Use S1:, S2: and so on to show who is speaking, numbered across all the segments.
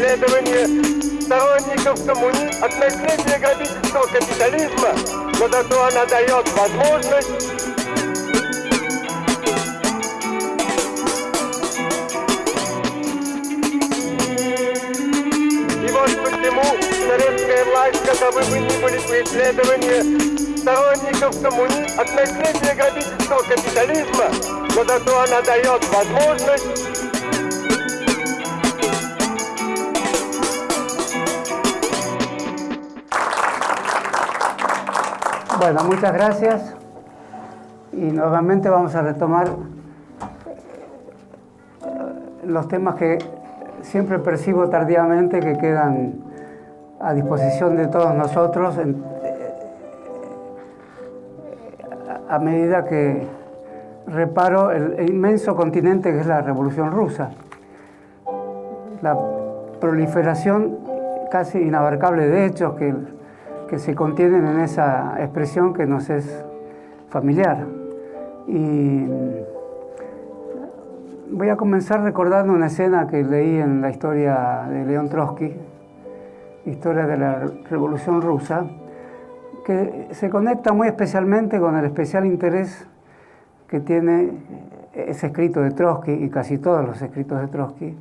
S1: преследование сторонников коммунизма от наследия грабительского капитализма, но зато она дает возможность почему советская власть, каковы бы ни были преследования сторонников коммунизма от наследия грабительского капитализма, но зато она дает возможность
S2: Bueno, muchas gracias y nuevamente vamos a retomar los temas que siempre percibo tardíamente que quedan a disposición de todos nosotros a medida que reparo el inmenso continente que es la Revolución Rusa. La proliferación casi inabarcable de hechos que se contienen en esa expresión que nos es familiar. Y voy a comenzar recordando una escena que leí en la historia de León Trotsky, historia de la Revolución Rusa, que se conecta muy especialmente con el especial interés que tiene ese escrito de Trotsky y casi todos los escritos de Trotsky,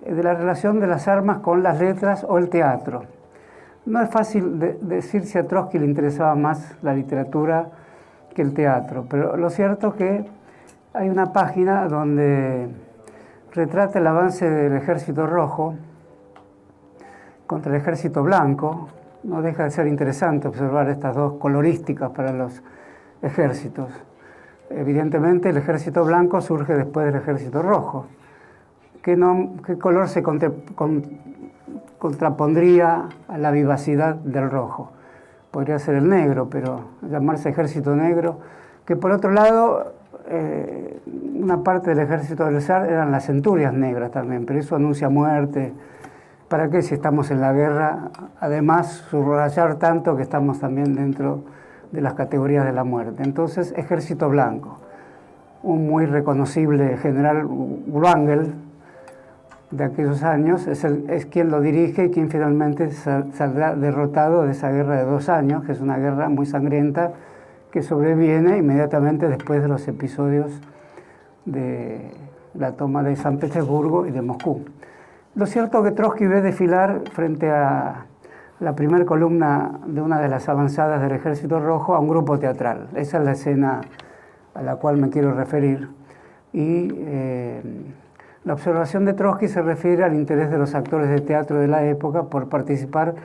S2: de la relación de las armas con las letras o el teatro. No es fácil decir si a Trotsky le interesaba más la literatura que el teatro, pero lo cierto es que hay una página donde retrata el avance del Ejército Rojo contra el Ejército Blanco. No deja de ser interesante observar estas dos colorísticas para los ejércitos. Evidentemente el Ejército Blanco surge después del Ejército Rojo. ¿Qué color se contrapondría a la vivacidad del rojo? Podría ser el negro, pero llamarse Ejército Negro, que por otro lado una parte del ejército del zar eran las centurias negras también, pero eso anuncia muerte. ¿Para qué si estamos en la guerra? Además, subrayar tanto que estamos también dentro de las categorías de la muerte. Entonces, Ejército Blanco. Un muy reconocible general Wrangel de aquellos años es quien lo dirige y quien finalmente saldrá derrotado de esa guerra de 2 años, que es una guerra muy sangrienta, que sobreviene inmediatamente después de los episodios de la toma de San Petersburgo y de Moscú. Lo cierto es que Trotsky ve desfilar frente a la primera columna de una de las avanzadas del Ejército Rojo a un grupo teatral. Esa es la escena a la cual me quiero referir. Y la observación de Trotsky se refiere al interés de los actores de teatro de la época por participar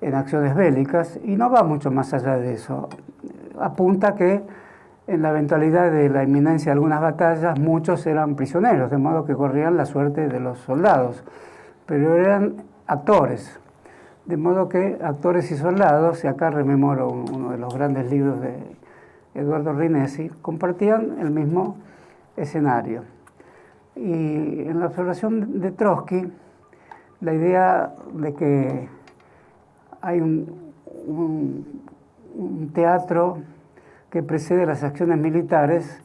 S2: en acciones bélicas y no va mucho más allá de eso. Apunta que en la eventualidad de la inminencia de algunas batallas muchos eran prisioneros, de modo que corrían la suerte de los soldados, pero eran actores, de modo que actores y soldados, y acá rememoro uno de los grandes libros de Eduardo Rinesi, compartían el mismo escenario. Y en la observación de Trotsky, la idea de que hay un teatro que precede las acciones militares,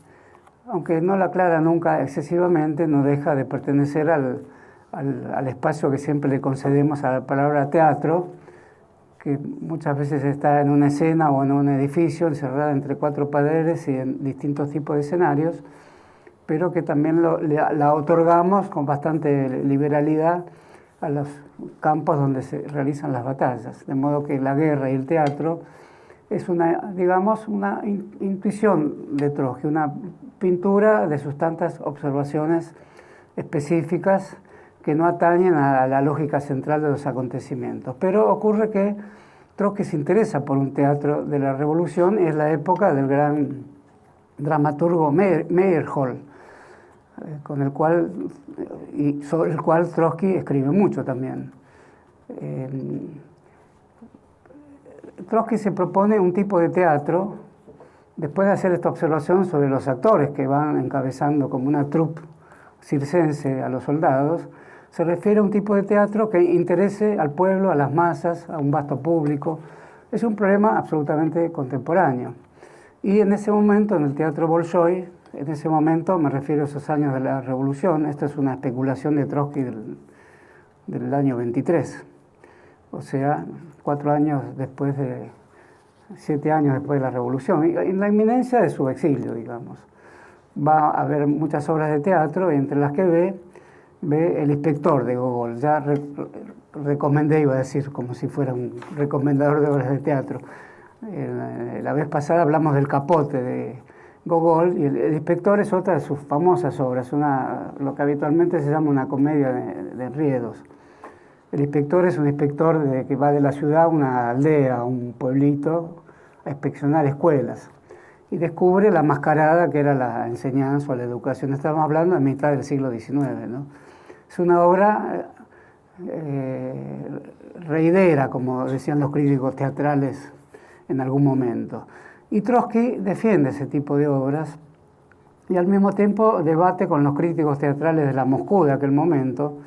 S2: aunque no la aclara nunca excesivamente, no deja de pertenecer al espacio que siempre le concedemos a la palabra teatro, que muchas veces está en una escena o en un edificio encerrada entre 4 paredes y en distintos tipos de escenarios, pero que también la otorgamos con bastante liberalidad a los campos donde se realizan las batallas, de modo que la guerra y el teatro es una intuición de Trotsky, una pintura de sus tantas observaciones específicas que no atañen a la lógica central de los acontecimientos. Pero ocurre que Trotsky se interesa por un teatro de la Revolución y es la época del gran dramaturgo Meyerhold, sobre el cual Trotsky escribe mucho también. Trotsky se propone un tipo de teatro, después de hacer esta observación sobre los actores que van encabezando como una troupe circense a los soldados, se refiere a un tipo de teatro que interese al pueblo, a las masas, a un vasto público. Es un problema absolutamente contemporáneo. Y en ese momento, en el teatro Bolshoi, en ese momento me refiero a esos años de la Revolución, esto es una especulación de Trotsky del año 23, o sea, 7 años después de la Revolución, y en la inminencia de su exilio, digamos. Va a haber muchas obras de teatro, y entre las que ve El Inspector de Gogol. Ya recomendé, iba a decir, como si fuera un recomendador de obras de teatro. La vez pasada hablamos del Capote de Gogol, y El Inspector es otra de sus famosas obras, lo que habitualmente se llama una comedia de enredos. El inspector es un inspector que va de la ciudad a una aldea, a un pueblito, a inspeccionar escuelas. Y descubre la mascarada que era la enseñanza o la educación. Estamos hablando de mitad del siglo XIX, ¿no? Es una obra reidera, como decían los críticos teatrales en algún momento. Y Trotsky defiende ese tipo de obras y al mismo tiempo debate con los críticos teatrales de la Moscú de aquel momento.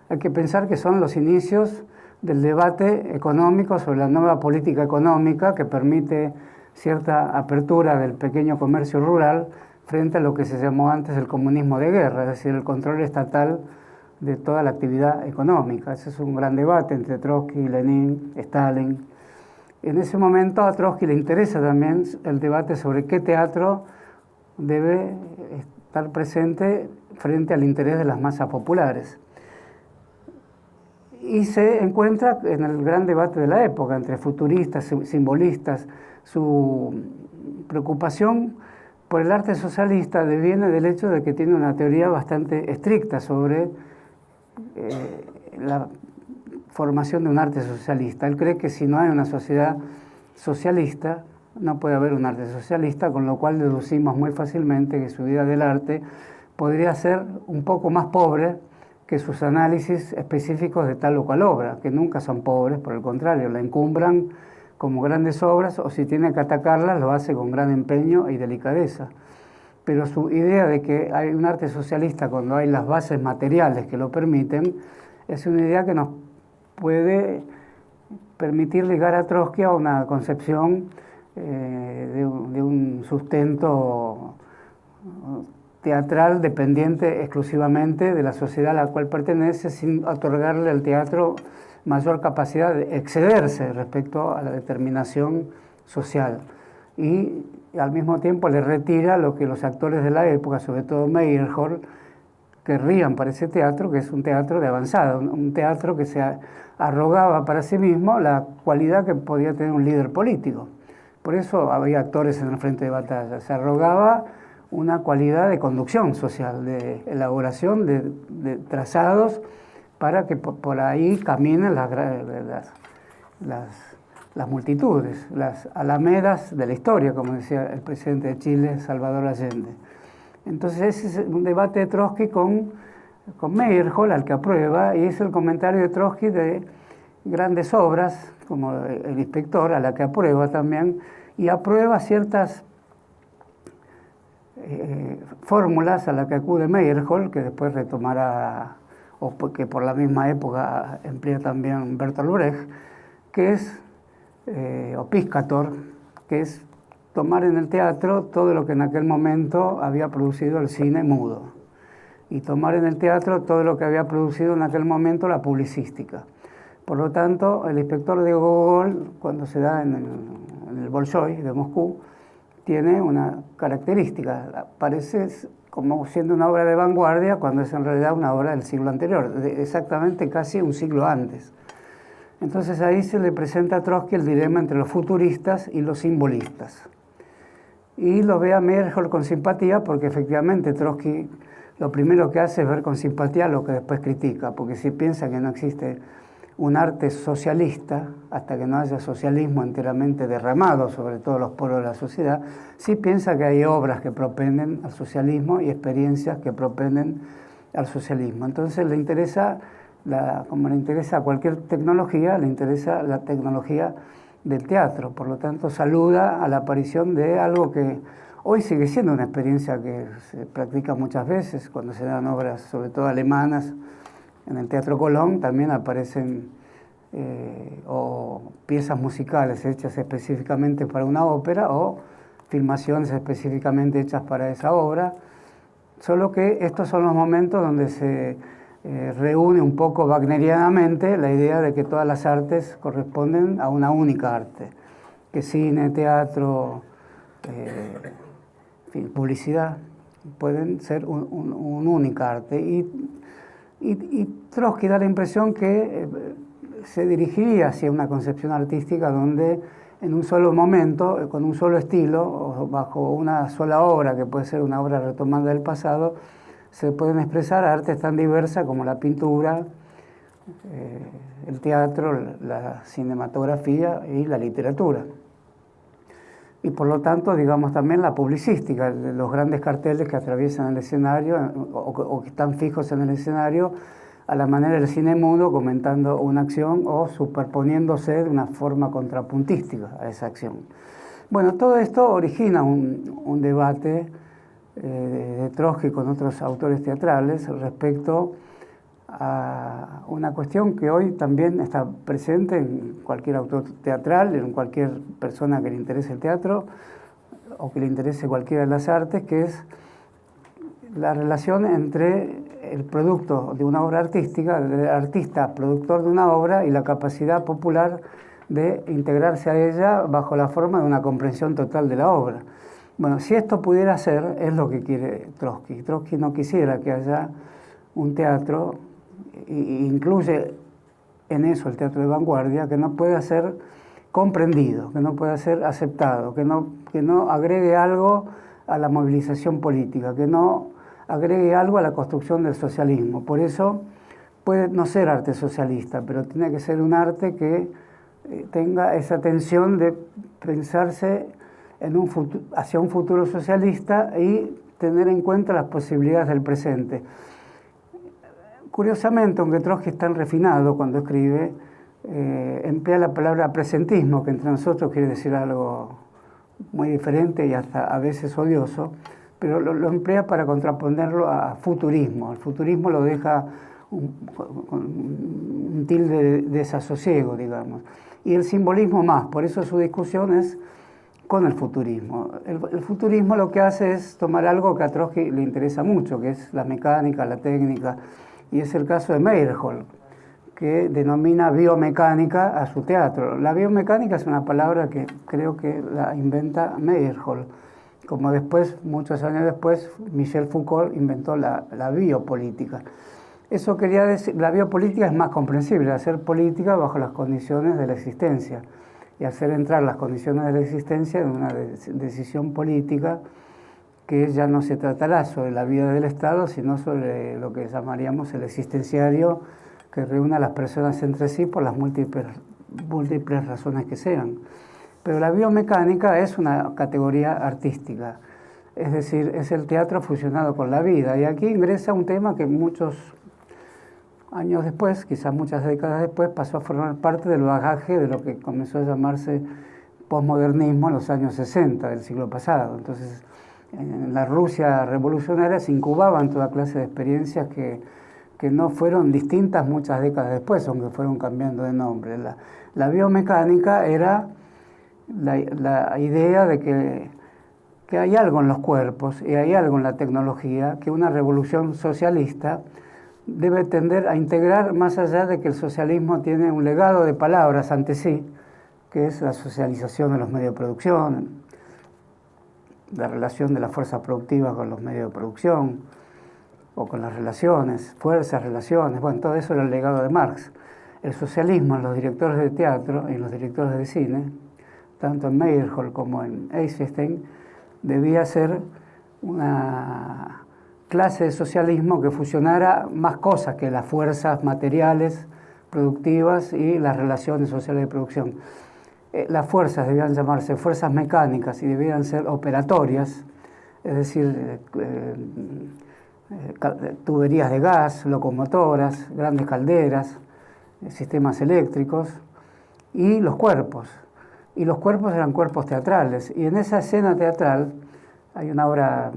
S2: Hay que pensar que son los inicios del debate económico sobre la nueva política económica que permite cierta apertura del pequeño comercio rural frente a lo que se llamó antes el comunismo de guerra, es decir, el control estatal de toda la actividad económica. Ese es un gran debate entre Trotsky, Lenin, Stalin. En ese momento a Trotsky le interesa también el debate sobre qué teatro debe estar presente frente al interés de las masas populares. Y se encuentra en el gran debate de la época entre futuristas, simbolistas. Su preocupación por el arte socialista deviene del hecho de que tiene una teoría bastante estricta sobre la formación de un arte socialista. Él cree que si no hay una sociedad socialista, no puede haber un arte socialista, con lo cual deducimos muy fácilmente que su idea del arte podría ser un poco más pobre que sus análisis específicos de tal o cual obra, que nunca son pobres, por el contrario, la encumbran como grandes obras, o si tiene que atacarlas, lo hace con gran empeño y delicadeza. Pero su idea de que hay un arte socialista cuando hay las bases materiales que lo permiten, es una idea que nos puede permitir ligar a Trotsky a una concepción de un sustento teatral dependiente exclusivamente de la sociedad a la cual pertenece, sin otorgarle al teatro mayor capacidad de excederse respecto a la determinación social. Y al mismo tiempo le retira lo que los actores de la época, sobre todo Meyerhold, querrían para ese teatro, que es un teatro de avanzada, un teatro que se arrogaba para sí mismo la cualidad que podía tener un líder político. Por eso había actores en el frente de batalla, se arrogaba una cualidad de conducción social, de elaboración de trazados para que por ahí caminen las multitudes, las alamedas de la historia, como decía el presidente de Chile, Salvador Allende. Entonces ese es un debate de Trotsky con Meyerhold, al que aprueba, y es el comentario de Trotsky de grandes obras, como El Inspector, a la que aprueba también, y aprueba ciertas fórmulas a las que acude Meyerhold, que después retomará, o que por la misma época emplea también Bertolt Brecht, que es, o Piscator, que es tomar en el teatro todo lo que en aquel momento había producido el cine mudo, y tomar en el teatro todo lo que había producido en aquel momento la publicística. Por lo tanto, El Inspector de Gogol, cuando se da en el Bolshoi de Moscú, tiene una característica, parece como siendo una obra de vanguardia cuando es en realidad una obra del siglo anterior, exactamente casi un siglo antes. Entonces ahí se le presenta a Trotsky el dilema entre los futuristas y los simbolistas. Y lo ve a Meyerhold con simpatía porque efectivamente Trotsky lo primero que hace es ver con simpatía lo que después critica, porque si piensa que no existe un arte socialista, hasta que no haya socialismo enteramente derramado sobre todos los poros de la sociedad, sí piensa que hay obras que propenden al socialismo y experiencias que propenden al socialismo. Entonces le interesa, como le interesa a cualquier tecnología, le interesa la tecnología del teatro. Por lo tanto, saluda a la aparición de algo que hoy sigue siendo una experiencia que se practica muchas veces, cuando se dan obras, sobre todo alemanas. En el Teatro Colón también aparecen o piezas musicales hechas específicamente para una ópera o filmaciones específicamente hechas para esa obra, solo que estos son los momentos donde se reúne un poco wagnerianamente la idea de que todas las artes corresponden a una única arte, que cine, teatro, en fin, publicidad pueden ser un única arte. Y Trotsky da la impresión que se dirigiría hacia una concepción artística donde en un solo momento, con un solo estilo, o bajo una sola obra, que puede ser una obra retomada del pasado, se pueden expresar artes tan diversas como la pintura, el teatro, la cinematografía y la literatura. Y por lo tanto, digamos, también la publicística, los grandes carteles que atraviesan el escenario o que están fijos en el escenario, a la manera del cine mudo, comentando una acción o superponiéndose de una forma contrapuntística a esa acción. Bueno, todo esto origina un debate de Trotsky con otros autores teatrales respecto a una cuestión que hoy también está presente en cualquier autor teatral, en cualquier persona que le interese el teatro o que le interese cualquiera de las artes, que es la relación entre el producto de una obra artística, el artista productor de una obra y la capacidad popular de integrarse a ella bajo la forma de una comprensión total de la obra. Bueno, si esto pudiera ser, es lo que quiere Trotsky. Trotsky no quisiera que haya un teatro, e incluye en eso el teatro de vanguardia, que no pueda ser comprendido, que no pueda ser aceptado, que no agregue algo a la movilización política, que no agregue algo a la construcción del socialismo. Por eso puede no ser arte socialista, pero tiene que ser un arte que tenga esa tensión de pensarse hacia un futuro socialista y tener en cuenta las posibilidades del presente. Curiosamente, aunque Trotsky es tan refinado cuando escribe, emplea la palabra presentismo, que entre nosotros quiere decir algo muy diferente y hasta a veces odioso, pero lo emplea para contraponerlo a futurismo. El futurismo lo deja con un tilde de desasosiego, digamos. Y el simbolismo más, por eso su discusión es con el futurismo. El futurismo lo que hace es tomar algo que a Trotsky le interesa mucho, que es la mecánica, la técnica, y es el caso de Meyerhold, que denomina biomecánica a su teatro. La biomecánica es una palabra que creo que la inventa Meyerhold, como después, muchos años después, Michel Foucault inventó la biopolítica. Eso quería decir, la biopolítica es más comprensible, hacer política bajo las condiciones de la existencia y hacer entrar las condiciones de la existencia en una decisión política que ya no se tratará sobre la vida del Estado, sino sobre lo que llamaríamos el existenciario, que reúne a las personas entre sí por las múltiples razones que sean. Pero la biomecánica es una categoría artística, es decir, es el teatro fusionado con la vida. Y aquí ingresa un tema que muchos años después, quizás muchas décadas después, pasó a formar parte del bagaje de lo que comenzó a llamarse posmodernismo en los años 60 del siglo pasado. Entonces, en la Rusia revolucionaria se incubaban toda clase de experiencias que no fueron distintas muchas décadas después, aunque fueron cambiando de nombre. La biomecánica era la idea de que hay algo en los cuerpos y hay algo en la tecnología que una revolución socialista debe tender a integrar, más allá de que el socialismo tiene un legado de palabras ante sí, que es la socialización de los medios de producción, la relación de las fuerzas productivas con los medios de producción, o con las relaciones, fuerzas, relaciones, bueno, todo eso era el legado de Marx. El socialismo en los directores de teatro y en los directores de cine, tanto en Meyerhold como en Eisenstein, debía ser una clase de socialismo que fusionara más cosas que las fuerzas materiales, productivas y las relaciones sociales de producción. Las fuerzas debían llamarse fuerzas mecánicas y debían ser operatorias, es decir, tuberías de gas, locomotoras, grandes calderas, sistemas eléctricos y los cuerpos. Y los cuerpos eran cuerpos teatrales. Y en esa escena teatral hay una obra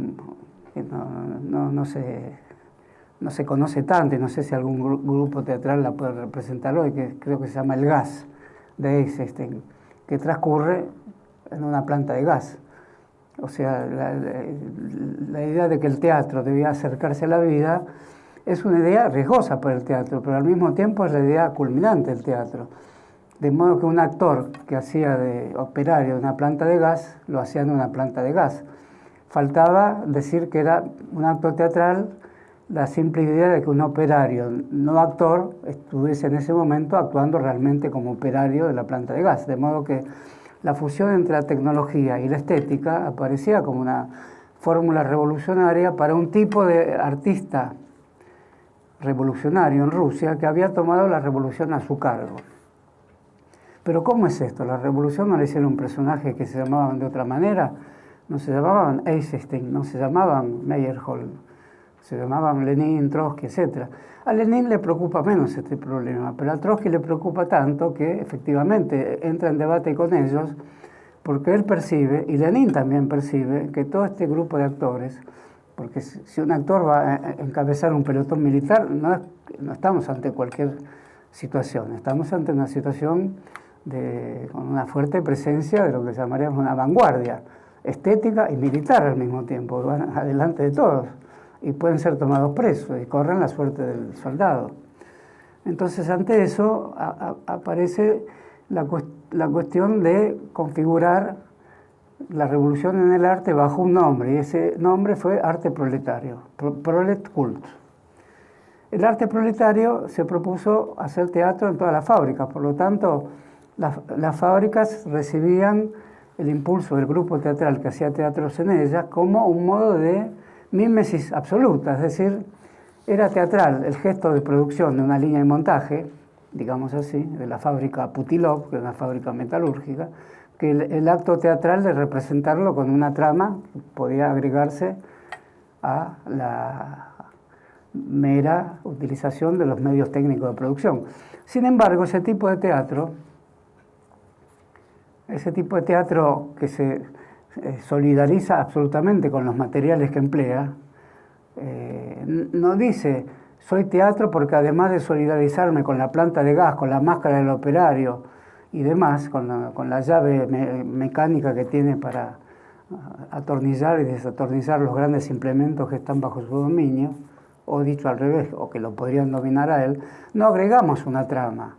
S2: que no se conoce tanto, y no sé si algún grupo teatral la puede representar hoy, que creo que se llama El Gas, de Eisenstein, que transcurre en una planta de gas. O sea, la idea de que el teatro debía acercarse a la vida es una idea riesgosa para el teatro, pero al mismo tiempo es la idea culminante del teatro. De modo que un actor que hacía de operario de una planta de gas, lo hacía en una planta de gas. Faltaba decir que era un acto teatral la simple idea de que un operario, no actor, estuviese en ese momento actuando realmente como operario de la planta de gas. De modo que la fusión entre la tecnología y la estética aparecía como una fórmula revolucionaria para un tipo de artista revolucionario en Rusia que había tomado la revolución a su cargo. Pero ¿cómo es esto? La revolución no le hicieron un personaje que se llamaban de otra manera, no se llamaban Eisenstein, no se llamaban Meyerhold, se llamaban Lenin, Trotsky, etc. A Lenin le preocupa menos este problema, pero a Trotsky le preocupa tanto que efectivamente entra en debate con ellos porque él percibe, y Lenin también percibe, que todo este grupo de actores, porque si un actor va a encabezar un pelotón militar, no estamos ante cualquier situación, estamos ante una situación con una fuerte presencia de lo que llamaríamos una vanguardia estética y militar al mismo tiempo, van adelante de todos y pueden ser tomados presos y corren la suerte del soldado. Entonces, ante eso aparece la cuestión de configurar la revolución en el arte bajo un nombre, y ese nombre fue arte proletario, Proletkult. El arte proletario se propuso hacer teatro en todas las fábricas, por lo tanto, las fábricas recibían el impulso del grupo teatral que hacía teatros en ellas como un modo de mímesis absoluta, es decir, era teatral el gesto de producción de una línea de montaje, digamos así, de la fábrica Putilov, que es una fábrica metalúrgica, que el acto teatral de representarlo con una trama podía agregarse a la mera utilización de los medios técnicos de producción. Sin embargo, ese tipo de teatro que se solidariza absolutamente con los materiales que emplea, no dice, soy teatro porque además de solidarizarme con la planta de gas, con la máscara del operario y demás, con la llave mecánica que tiene para atornillar y desatornillar los grandes implementos que están bajo su dominio, o dicho al revés, o que lo podrían dominar a él, no agregamos una trama,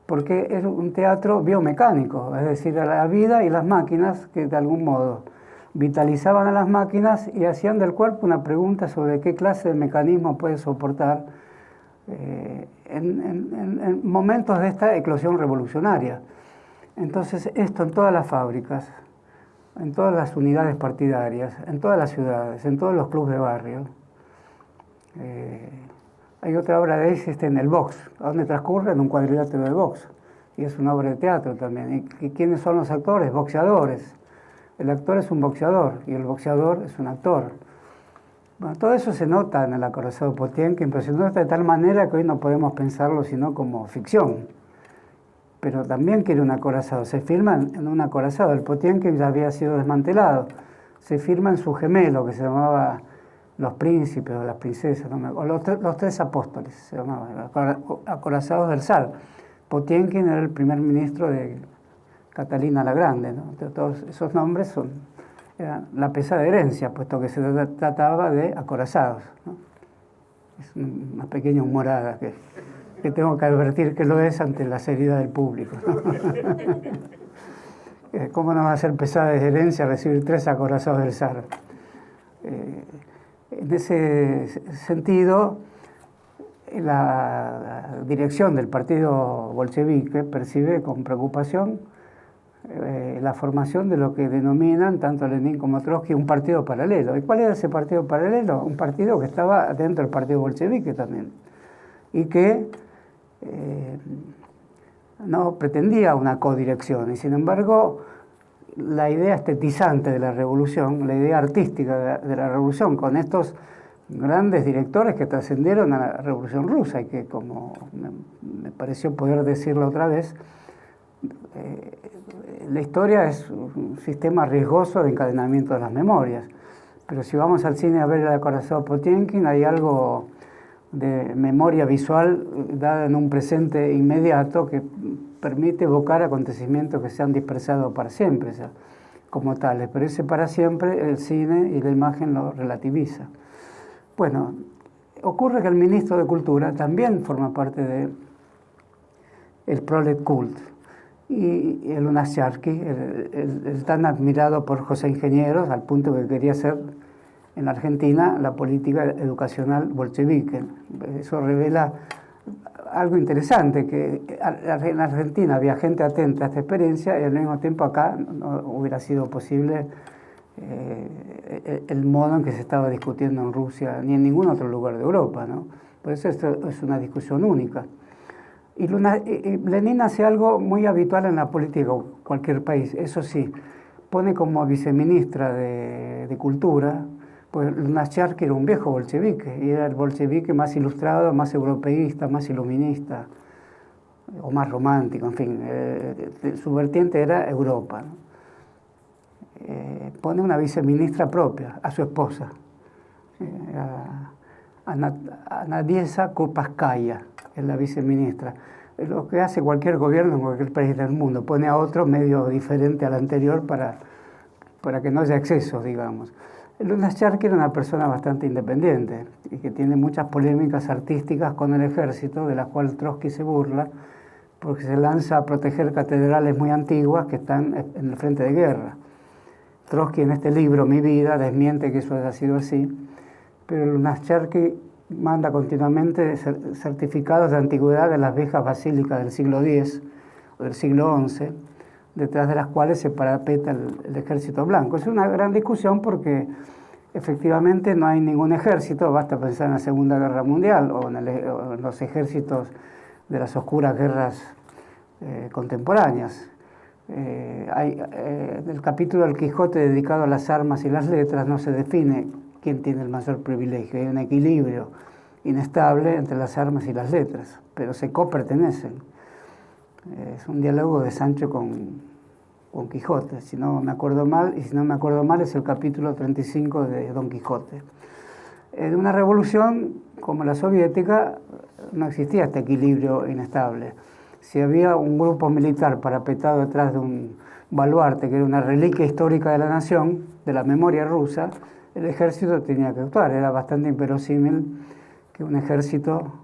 S2: porque es un teatro biomecánico, es decir, a la vida y las máquinas que de algún modo vitalizaban a las máquinas y hacían del cuerpo una pregunta sobre qué clase de mecanismo puede soportar en momentos de esta eclosión revolucionaria. Entonces, esto en todas las fábricas, en todas las unidades partidarias, en todas las ciudades, en todos los clubes de barrio. Hay otra obra de Eisenstein, El Box, donde transcurre en un cuadrilátero de box, y es una obra de teatro también. ¿Y quiénes son los actores? Boxeadores. El actor es un boxeador y el boxeador es un actor. Bueno, todo eso se nota en el acorazado Potiomkin, pero se nota de tal manera que hoy no podemos pensarlo sino como ficción. Pero también quiere un acorazado. Se filma en un acorazado. El Potiomkin ya había sido desmantelado. Se filma en su gemelo, que se llamaba Los Príncipes o las Princesas, o los Tres Apóstoles, se llamaban, acorazados del zar. Potiomkin era el primer ministro de Catalina la Grande, ¿no? Todos esos nombres eran la pesada herencia, puesto que se trataba de acorazados, ¿no? Es una pequeña humorada que tengo que advertir que lo es ante la seriedad del público, ¿no? ¿Cómo no va a ser pesada de herencia recibir 3 acorazados del zar? En ese sentido, la dirección del partido bolchevique percibe con preocupación la formación de lo que denominan tanto Lenin como Trotsky un partido paralelo. ¿Y cuál era ese partido paralelo? Un partido que estaba dentro del partido bolchevique también y que no pretendía una codirección, y sin embargo la idea estetizante de la revolución, la idea artística de la revolución, con estos grandes directores que trascendieron a la revolución rusa y que, como me pareció poder decirlo otra vez, la historia es un sistema riesgoso de encadenamiento de las memorias, pero si vamos al cine a ver el acorazado Potiomkin, hay algo de memoria visual dada en un presente inmediato que permite evocar acontecimientos que se han dispersado para siempre, o sea, como tales, pero ese para siempre el cine y la imagen lo relativiza. Bueno, ocurre que el ministro de Cultura también forma parte de el Prolet Cult. Y el Lunacharski, el tan admirado por José Ingenieros, al punto que quería hacer en Argentina la política educacional bolchevique. Eso revela algo interesante, que en Argentina había gente atenta a esta experiencia y al mismo tiempo acá no hubiera sido posible el modo en que se estaba discutiendo en Rusia ni en ningún otro lugar de Europa, ¿no? Por eso esto es una discusión única. Y Lenin hace algo muy habitual en la política de cualquier país, eso sí, pone como viceministra de Cultura, pues Lunacharski era un viejo bolchevique, y era el bolchevique más ilustrado, más europeísta, más iluminista, o más romántico, en fin, su vertiente era Europa, ¿no? Pone una viceministra propia, a su esposa, a Nadiezha Kupaskaya, es la viceministra. Es lo que hace cualquier gobierno en cualquier país del mundo, pone a otro medio diferente al anterior para que no haya excesos, digamos. Lunacharski era una persona bastante independiente y que tiene muchas polémicas artísticas con el ejército, de las cuales Trotsky se burla, porque se lanza a proteger catedrales muy antiguas que están en el frente de guerra. Trotsky en este libro, Mi vida, desmiente que eso haya sido así, pero Lunacharski manda continuamente certificados de antigüedad de las viejas basílicas del siglo X o del siglo XI, detrás de las cuales se parapeta el ejército blanco. Es una gran discusión porque efectivamente no hay ningún ejército, basta pensar en la Segunda Guerra Mundial o en los ejércitos de las oscuras guerras contemporáneas. En el capítulo del Quijote dedicado a las armas y las letras no se define quién tiene el mayor privilegio. Hay un equilibrio inestable entre las armas y las letras, pero se copertenecen. Es un diálogo de Sancho con Quijote, si no me acuerdo mal, y si no me acuerdo mal es el capítulo 35 de Don Quijote. En una revolución como la soviética no existía este equilibrio inestable. Si había un grupo militar parapetado detrás de un baluarte, que era una reliquia histórica de la nación, de la memoria rusa, el ejército tenía que actuar. Era bastante inverosímil que un ejército,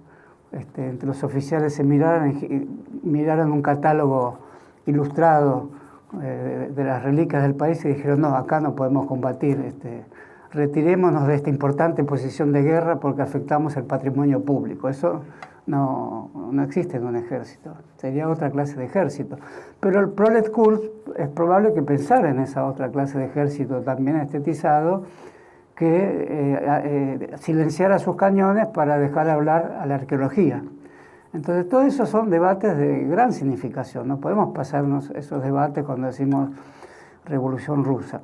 S2: entre los oficiales se miraran un catálogo ilustrado de las reliquias del país y dijeron, no, acá no podemos combatir, retirémonos de esta importante posición de guerra porque afectamos el patrimonio público. Eso no existe en un ejército, sería otra clase de ejército. Pero el Prolet Cult es probable que pensara en esa otra clase de ejército también estetizado, que silenciara sus cañones para dejar hablar a la arqueología. Entonces, todos esos son debates de gran significación. No podemos pasarnos esos debates cuando decimos Revolución Rusa.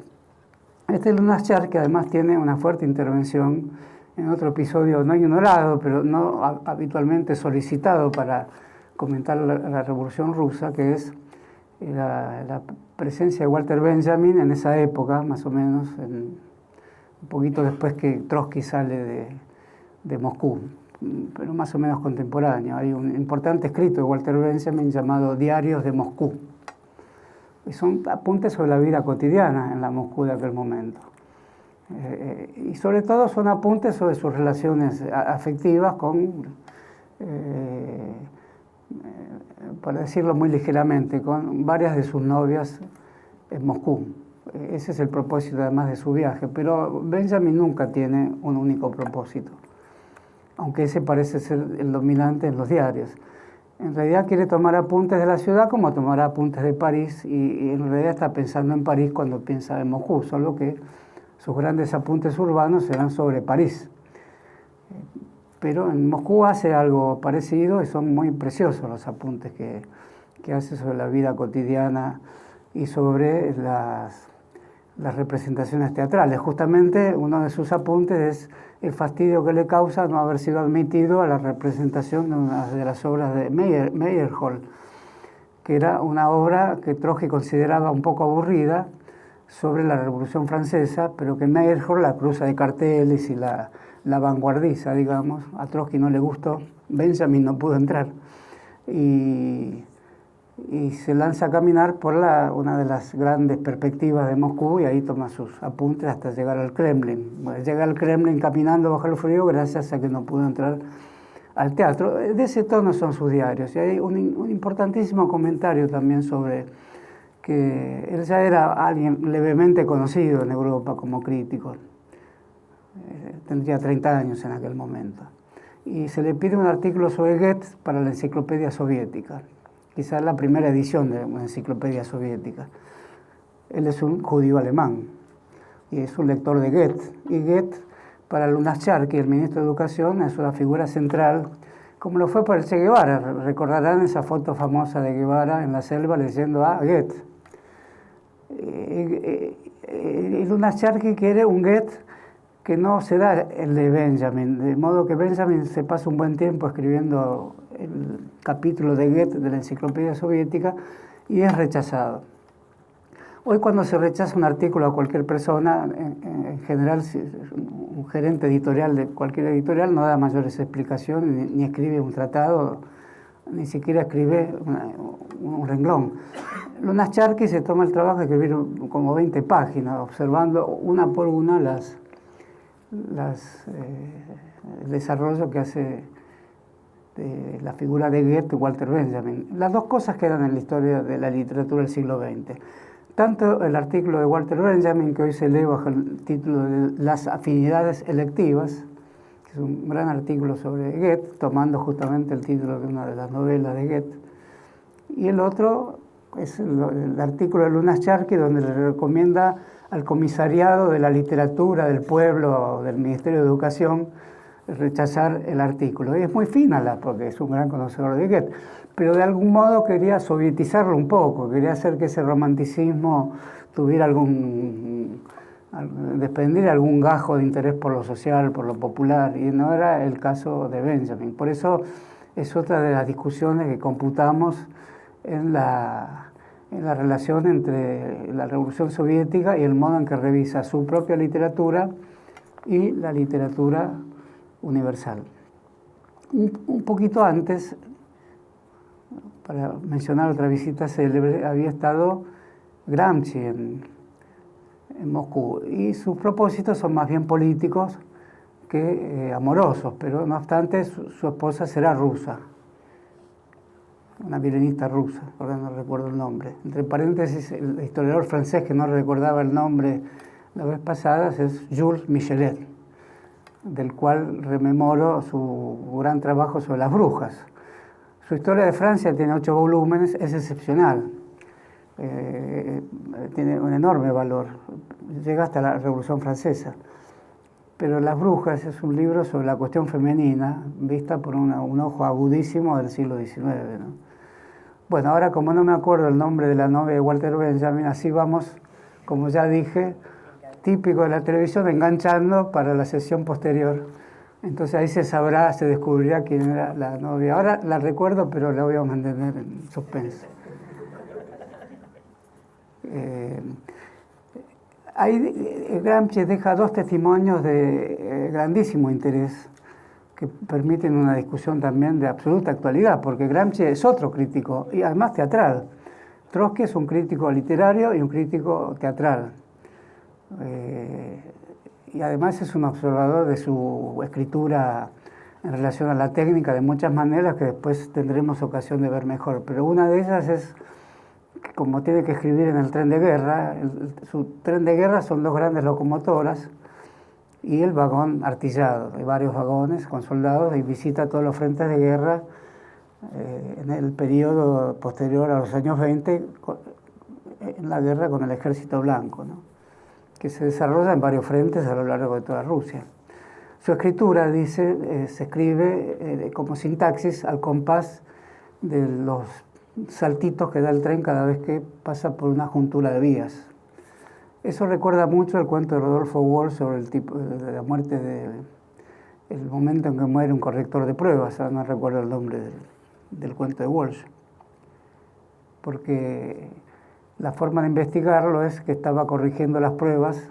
S2: Lunacharski además tiene una fuerte intervención en otro episodio no ignorado, pero no habitualmente solicitado para comentar la Revolución Rusa, que es la presencia de Walter Benjamin en esa época, más o menos, un poquito después que Trotsky sale de Moscú, pero más o menos contemporáneo. Hay un importante escrito de Walter Benjamin llamado Diarios de Moscú. Y son apuntes sobre la vida cotidiana en la Moscú de aquel momento. Y sobre todo son apuntes sobre sus relaciones afectivas con, para decirlo muy ligeramente, con varias de sus novias en Moscú. Ese es el propósito además de su viaje, pero Benjamin nunca tiene un único propósito, aunque ese parece ser el dominante en los diarios. En realidad quiere tomar apuntes de la ciudad como tomará apuntes de París, y en realidad está pensando en París cuando piensa en Moscú, solo que sus grandes apuntes urbanos serán sobre París. Pero en Moscú hace algo parecido y son muy preciosos los apuntes que hace sobre la vida cotidiana y sobre las representaciones teatrales. Justamente uno de sus apuntes es el fastidio que le causa no haber sido admitido a la representación de una de las obras de Meyerhold, que era una obra que Trotsky consideraba un poco aburrida sobre la Revolución Francesa, pero que Meyerhold la cruza de carteles y la vanguardiza, digamos. A Trotsky no le gustó, Benjamin no pudo entrar. Y y se lanza a caminar por una de las grandes perspectivas de Moscú y ahí toma sus apuntes hasta llegar al Kremlin. Bueno, llega al Kremlin caminando bajo el frío gracias a que no pudo entrar al teatro. De ese tono son sus diarios. Y hay un importantísimo comentario también sobre que él ya era alguien levemente conocido en Europa como crítico. Tendría 30 años en aquel momento. Y se le pide un artículo sobre Goethe para la enciclopedia soviética. Quizás la primera edición de una enciclopedia soviética. Él es un judío alemán y es un lector de Goethe. Y Goethe, para Lunáchar, el ministro de Educación, es una figura central, como lo fue para el Che Guevara. Recordarán esa foto famosa de Guevara en la selva leyendo a Goethe. Y Lunáchar quiere un Goethe que no se da el de Benjamin, de modo que Benjamin se pasa un buen tiempo escribiendo el capítulo de Goethe de la enciclopedia soviética y es rechazado. Hoy cuando se rechaza un artículo a cualquier persona, en general un gerente editorial de cualquier editorial no da mayores explicaciones, ni escribe un tratado, ni siquiera escribe un renglón. Lunáchar se toma el trabajo de escribir como 20 páginas, observando una por una el desarrollo que hace de la figura de Goethe y Walter Benjamin. Las dos cosas quedan en la historia de la literatura del siglo XX. Tanto el artículo de Walter Benjamin, que hoy se lee bajo el título de Las afinidades electivas, que es un gran artículo sobre Goethe, tomando justamente el título de una de las novelas de Goethe, y el otro es el artículo de Lunáchar, donde le recomienda al comisariado de la literatura del pueblo, del Ministerio de Educación, rechazar el artículo. Y es muy fina, porque es un gran conocedor de Goethe, pero de algún modo quería sovietizarlo un poco, quería hacer que ese romanticismo tuviera desprendiera algún gajo de interés por lo social, por lo popular, y no era el caso de Benjamin. Por eso es otra de las discusiones que computamos en la relación entre la Revolución Soviética y el modo en que revisa su propia literatura y la literatura universal. Un poquito antes, para mencionar otra visita célebre, había estado Gramsci en Moscú, y sus propósitos son más bien políticos que amorosos, pero no obstante su esposa será rusa, una violinista rusa, ahora no recuerdo el nombre. Entre paréntesis, el historiador francés que no recordaba el nombre la vez pasada es Jules Michelet, del cual rememoro su gran trabajo sobre las brujas. Su historia de Francia tiene 8 volúmenes, es excepcional, tiene un enorme valor, llega hasta la Revolución Francesa. Pero Las brujas es un libro sobre la cuestión femenina, vista por un ojo agudísimo del siglo XIX, ¿no? Bueno, ahora como no me acuerdo el nombre de la novia de Walter Benjamin, así vamos, como ya dije, típico de la televisión, enganchando para la sesión posterior. Entonces ahí se sabrá, se descubrirá quién era la novia. Ahora la recuerdo, pero la voy a mantener en suspense. Ahí Gramsci deja 2 testimonios de grandísimo interés que permiten una discusión también de absoluta actualidad, porque Gramsci es otro crítico, y además teatral. Trotsky es un crítico literario y un crítico teatral. Y además es un observador de su escritura en relación a la técnica de muchas maneras que después tendremos ocasión de ver mejor. Pero una de ellas es que como tiene que escribir en el tren de guerra, su tren de guerra son 2 grandes locomotoras y el vagón artillado. Hay varios vagones con soldados y visita todos los frentes de guerra en el periodo posterior a los años 20 en la guerra con el ejército blanco, ¿no?, que se desarrolla en varios frentes a lo largo de toda Rusia. Su escritura, dice, se escribe como sintaxis al compás de los saltitos que da el tren cada vez que pasa por una juntura de vías. Eso recuerda mucho el cuento de Rodolfo Walsh sobre de la muerte el momento en que muere un corrector de pruebas. Ahora no recuerdo el nombre del cuento de Walsh, porque la forma de investigarlo es que estaba corrigiendo las pruebas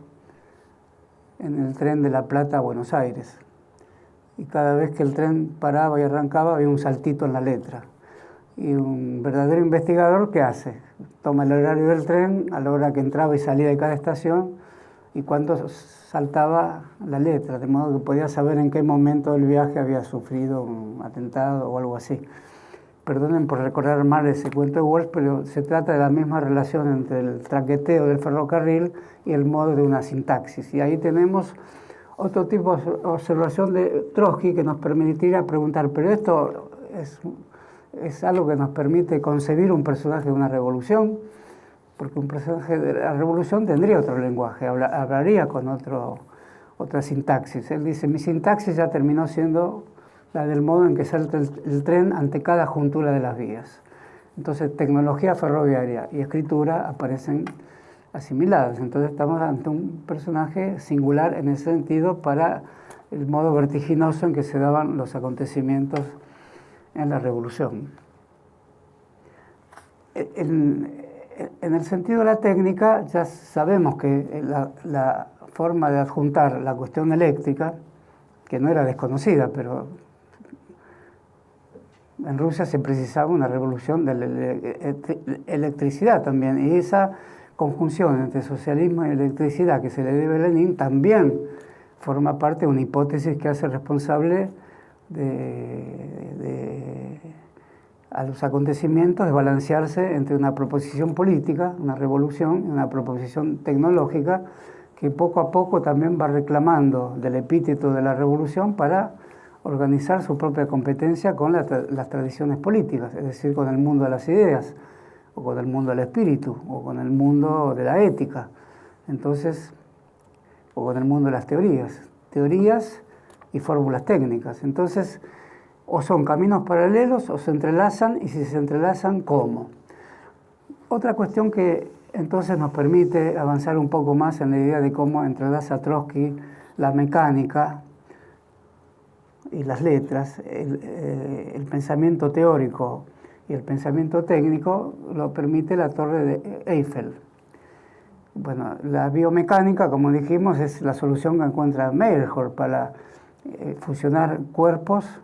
S2: en el tren de La Plata a Buenos Aires. Y cada vez que el tren paraba y arrancaba había un saltito en la letra. Y un verdadero investigador, ¿qué hace? Toma el horario del tren, a la hora que entraba y salía de cada estación, y cuándo saltaba la letra, de modo que podía saber en qué momento del viaje había sufrido un atentado o algo así. Perdonen por recordar mal ese cuento de Walsh, pero se trata de la misma relación entre el traqueteo del ferrocarril y el modo de una sintaxis. Y ahí tenemos otro tipo de observación de Trotsky que nos permitiría preguntar, pero esto es algo que nos permite concebir un personaje de una revolución, porque un personaje de la revolución tendría otro lenguaje, hablaría con otra sintaxis. Él dice, mi sintaxis ya terminó siendo la del modo en que salta el tren ante cada juntura de las vías. Entonces, tecnología ferroviaria y escritura aparecen asimiladas. Entonces, estamos ante un personaje singular en ese sentido para el modo vertiginoso en que se daban los acontecimientos en la revolución. En el sentido de la técnica, ya sabemos que la forma de adjuntar la cuestión eléctrica, que no era desconocida, pero en Rusia se precisaba una revolución de la electricidad también, y esa conjunción entre socialismo y electricidad que se le debe a Lenin también forma parte de una hipótesis que hace responsable a los acontecimientos de balancearse entre una proposición política, una revolución, y una proposición tecnológica que poco a poco también va reclamando del epíteto de la revolución para organizar su propia competencia con las tradiciones políticas, es decir, con el mundo de las ideas, o con el mundo del espíritu, o con el mundo de la ética, entonces, o con el mundo de las teorías y fórmulas técnicas. Entonces, o son caminos paralelos o se entrelazan, y si se entrelazan, ¿cómo? Otra cuestión que entonces nos permite avanzar un poco más en la idea de cómo entrelaza Trotsky la mecánica y las letras, el pensamiento teórico y el pensamiento técnico, lo permite la Torre de Eiffel. Bueno, la biomecánica, como dijimos, es la solución que encuentra Meyerhold para fusionar cuerpos,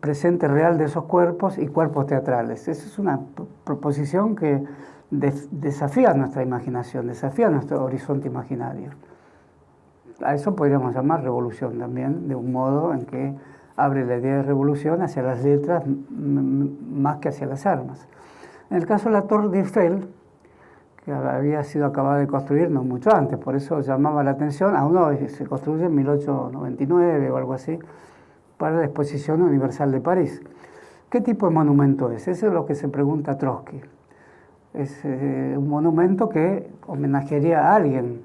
S2: presente real de esos cuerpos y cuerpos teatrales. Esa es una proposición que desafía nuestra imaginación, desafía nuestro horizonte imaginario. A eso podríamos llamar revolución también, de un modo en que abre la idea de revolución hacia las letras más que hacia las armas. En el caso de la Torre de Eiffel, que había sido acabada de construir no mucho antes, por eso llamaba la atención, aún hoy se construye en 1899 o algo así, para la Exposición Universal de París. ¿Qué tipo de monumento es? Eso es lo que se pregunta Trotsky. Es un monumento que homenajearía a alguien,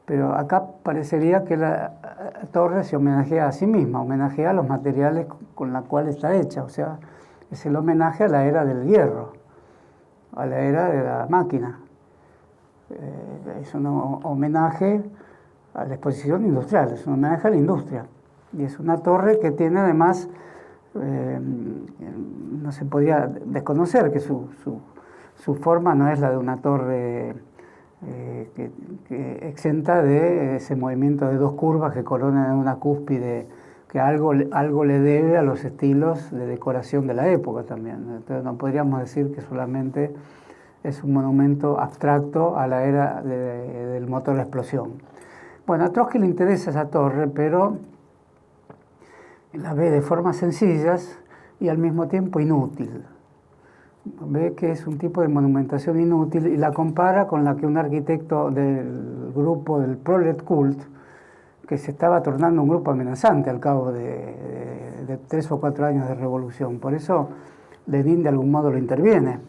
S2: pero acá parecería que la torre se homenajea a sí misma, homenajea a los materiales con los cuales está hecha, o sea, es el homenaje a la era del hierro, a la era de la máquina. Es un homenaje a la exposición industrial, es un homenaje a la industria. Y es una torre que tiene además, no se podía desconocer que su forma no es la de una torre que exenta de ese movimiento de dos curvas que coronan en una cúspide, que algo le debe a los estilos de decoración de la época también. Entonces no podríamos decir que solamente es un monumento abstracto a la era del motor de explosión. Bueno, a Trotsky le interesa esa torre, pero la ve de formas sencillas y al mismo tiempo inútil. Ve que es un tipo de monumentación inútil y la compara con la que un arquitecto del grupo del Prolet Cult, que se estaba tornando un grupo amenazante al cabo de 3 o 4 años de revolución. Por eso Lenin de algún modo lo interviene,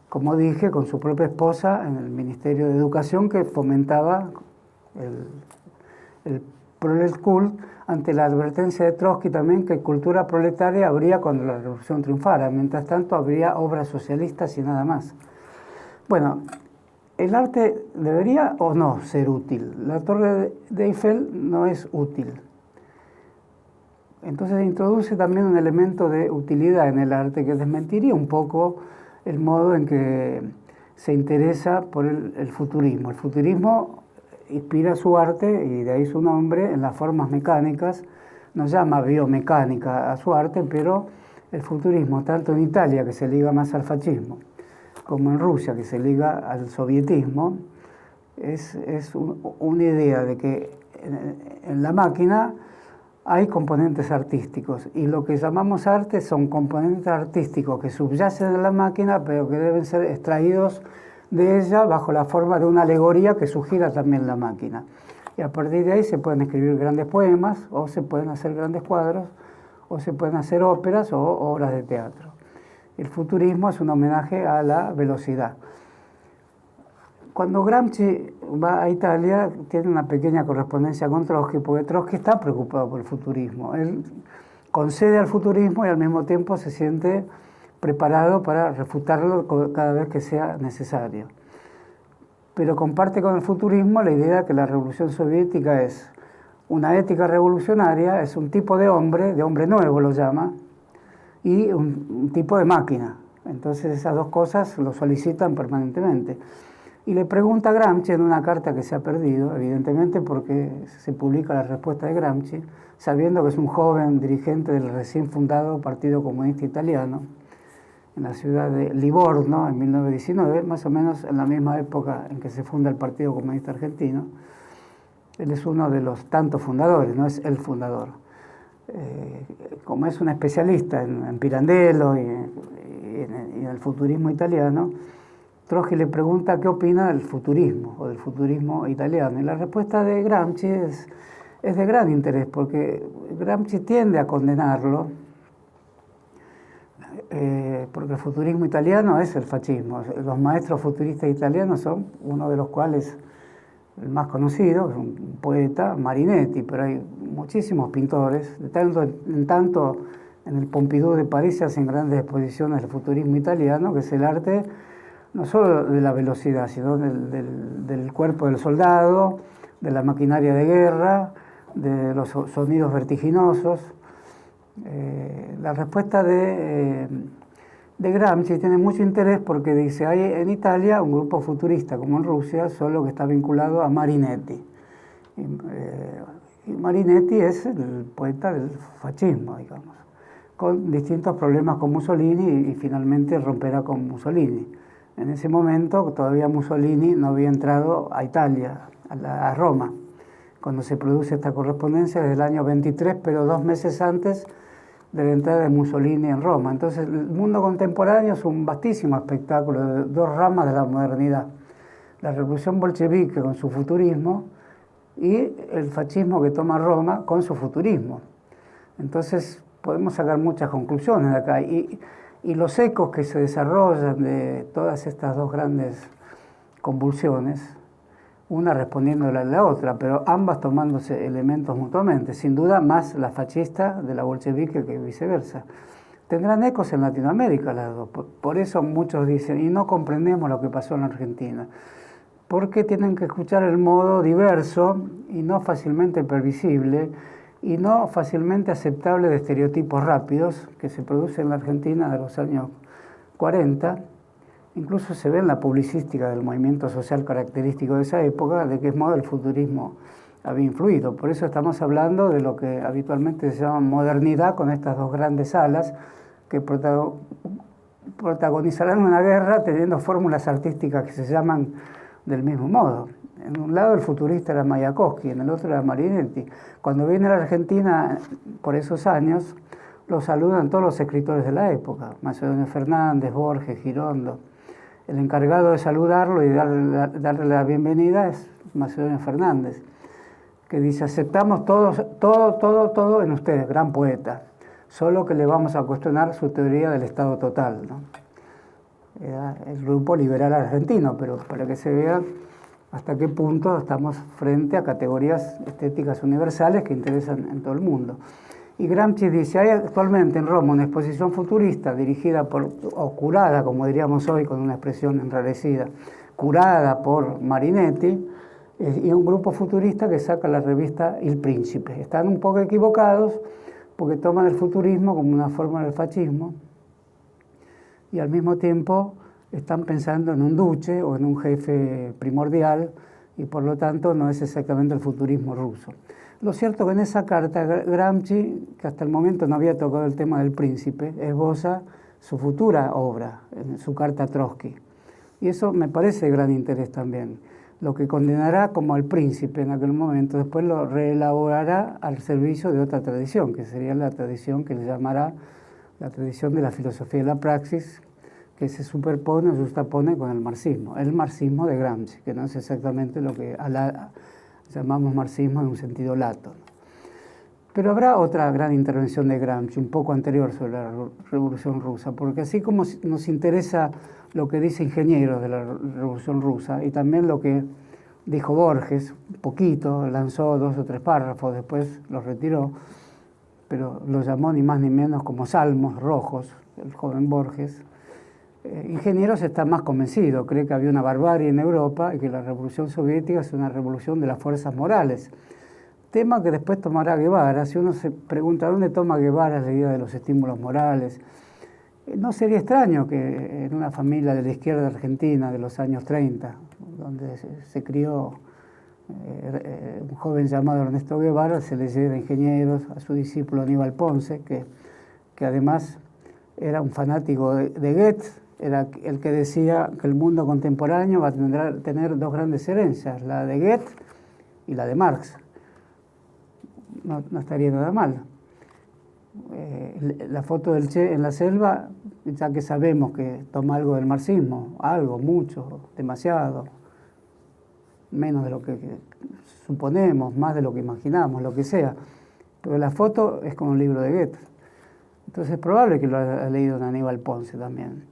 S2: como dije, con su propia esposa en el Ministerio de Educación, que fomentaba el Prolet Cult, ante la advertencia de Trotsky también que cultura proletaria habría cuando la revolución triunfara. Mientras tanto, habría obras socialistas y nada más. Bueno, ¿el arte debería o no ser útil? La Torre de Eiffel no es útil. Entonces introduce también un elemento de utilidad en el arte que desmentiría un poco el modo en que se interesa por el futurismo. El futurismo inspira su arte, y de ahí su nombre, en las formas mecánicas. No llama biomecánica a su arte, pero el futurismo, tanto en Italia, que se liga más al fascismo, como en Rusia, que se liga al sovietismo, es una idea de que en la máquina hay componentes artísticos, y lo que llamamos arte son componentes artísticos que subyacen en la máquina, pero que deben ser extraídos de ella bajo la forma de una alegoría que sugiera también la máquina. Y a partir de ahí se pueden escribir grandes poemas, o se pueden hacer grandes cuadros, o se pueden hacer óperas o obras de teatro. El futurismo es un homenaje a la velocidad. Cuando Gramsci va a Italia, tiene una pequeña correspondencia con Trotsky, porque Trotsky está preocupado por el futurismo. Él concede al futurismo y al mismo tiempo se siente preparado para refutarlo cada vez que sea necesario. Pero comparte con el futurismo la idea que la revolución soviética es una ética revolucionaria, es un tipo de hombre nuevo lo llama, y un tipo de máquina. Entonces esas dos cosas lo solicitan permanentemente. Y le pregunta a Gramsci en una carta que se ha perdido, evidentemente porque se publica la respuesta de Gramsci, sabiendo que es un joven dirigente del recién fundado Partido Comunista Italiano, en la ciudad de Livorno, en 1919, más o menos en la misma época en que se funda el Partido Comunista Argentino. Él es uno de los tantos fundadores, no es el fundador. Como es un especialista en Pirandello y en el futurismo italiano, Trotsky le pregunta qué opina del futurismo o del futurismo italiano. Y la respuesta de Gramsci es de gran interés, porque Gramsci tiende a condenarlo, porque el futurismo italiano es el fascismo. Los maestros futuristas italianos son, uno de los cuales, el más conocido, es un poeta, Marinetti, pero hay muchísimos pintores. De tanto en tanto, en el Pompidou de París se hacen grandes exposiciones del futurismo italiano, que es el arte no solo de la velocidad, sino del cuerpo del soldado, de la maquinaria de guerra, de los sonidos vertiginosos. La respuesta de Gramsci tiene mucho interés porque dice, hay en Italia un grupo futurista como en Rusia, solo que está vinculado a Marinetti. Y Marinetti es el poeta del fascismo, digamos, con distintos problemas con Mussolini y finalmente romperá con Mussolini. En ese momento todavía Mussolini no había entrado a Italia, a Roma, cuando se produce esta correspondencia desde el año 23, pero 2 meses antes de la entrada de Mussolini en Roma. Entonces el mundo contemporáneo es un vastísimo espectáculo de 2 ramas de la modernidad. La revolución bolchevique con su futurismo y el fascismo que toma Roma con su futurismo. Entonces podemos sacar muchas conclusiones de acá. Y los ecos que se desarrollan de todas estas 2 grandes convulsiones, una respondiéndole a la otra, pero ambas tomándose elementos mutuamente, sin duda más la fascista de la bolchevique que viceversa. Tendrán ecos en Latinoamérica las dos, por eso muchos dicen, y no comprendemos lo que pasó en Argentina, porque tienen que escuchar el modo diverso y no fácilmente previsible, y no fácilmente aceptable de estereotipos rápidos que se producen en la Argentina de los años 40. Incluso se ve en la publicística del movimiento social característico de esa época de qué modo el futurismo había influido. Por eso estamos hablando de lo que habitualmente se llama modernidad, con estas 2 grandes alas que protagonizarán una guerra teniendo fórmulas artísticas que se llaman del mismo modo. En un lado el futurista era Mayakovsky, en el otro era Marinetti. Cuando viene a la Argentina por esos años, lo saludan todos los escritores de la época, Macedonio Fernández, Borges, Girondo. El encargado de saludarlo y darle la bienvenida es Macedonio Fernández, que dice, aceptamos todo en usted, gran poeta, solo que le vamos a cuestionar su teoría del Estado total, ¿no? Era el grupo liberal argentino, pero para que se vea hasta qué punto estamos frente a categorías estéticas universales que interesan en todo el mundo. Y Gramsci dice, hay actualmente en Roma una exposición futurista dirigida o curada, como diríamos hoy con una expresión enrarecida, curada por Marinetti, y un grupo futurista que saca la revista Il Príncipe. Están un poco equivocados porque toman el futurismo como una forma del fascismo y al mismo tiempo están pensando en un duce o en un jefe primordial y por lo tanto no es exactamente el futurismo ruso. Lo cierto es que en esa carta Gramsci, que hasta el momento no había tocado el tema del príncipe, esboza su futura obra, en su carta a Trotsky. Y eso me parece de gran interés también. Lo que condenará como al príncipe en aquel momento, después lo reelaborará al servicio de otra tradición, que sería la tradición que le llamará la tradición de la filosofía de la praxis, que se superpone o justapone con el marxismo de Gramsci, que no es exactamente lo que llamamos marxismo en un sentido lato. Pero habrá otra gran intervención de Gramsci, un poco anterior sobre la Revolución Rusa, porque así como nos interesa lo que dice Ingeniero de la Revolución Rusa, y también lo que dijo Borges, un poquito, lanzó 2 o 3 párrafos, después los retiró, pero lo llamó ni más ni menos como Salmos Rojos, el joven Borges. Ingenieros está más convencido, cree que había una barbarie en Europa y que la Revolución Soviética es una revolución de las fuerzas morales. Tema que después tomará Guevara. Si uno se pregunta dónde toma Guevara la idea de los estímulos morales, no sería extraño que en una familia de la izquierda argentina de los años 30, donde se crió un joven llamado Ernesto Guevara, se leyera Ingenieros a su discípulo Aníbal Ponce, que además era un fanático de Goethe, era el que decía que el mundo contemporáneo va a tener 2 grandes herencias, la de Goethe y la de Marx. No estaría nada mal. La foto del Che en la selva, ya que sabemos que toma algo del marxismo, algo, mucho, demasiado, menos de lo que suponemos, más de lo que imaginamos, lo que sea. Pero la foto es como un libro de Goethe. Entonces es probable que lo haya leído en Aníbal Ponce también.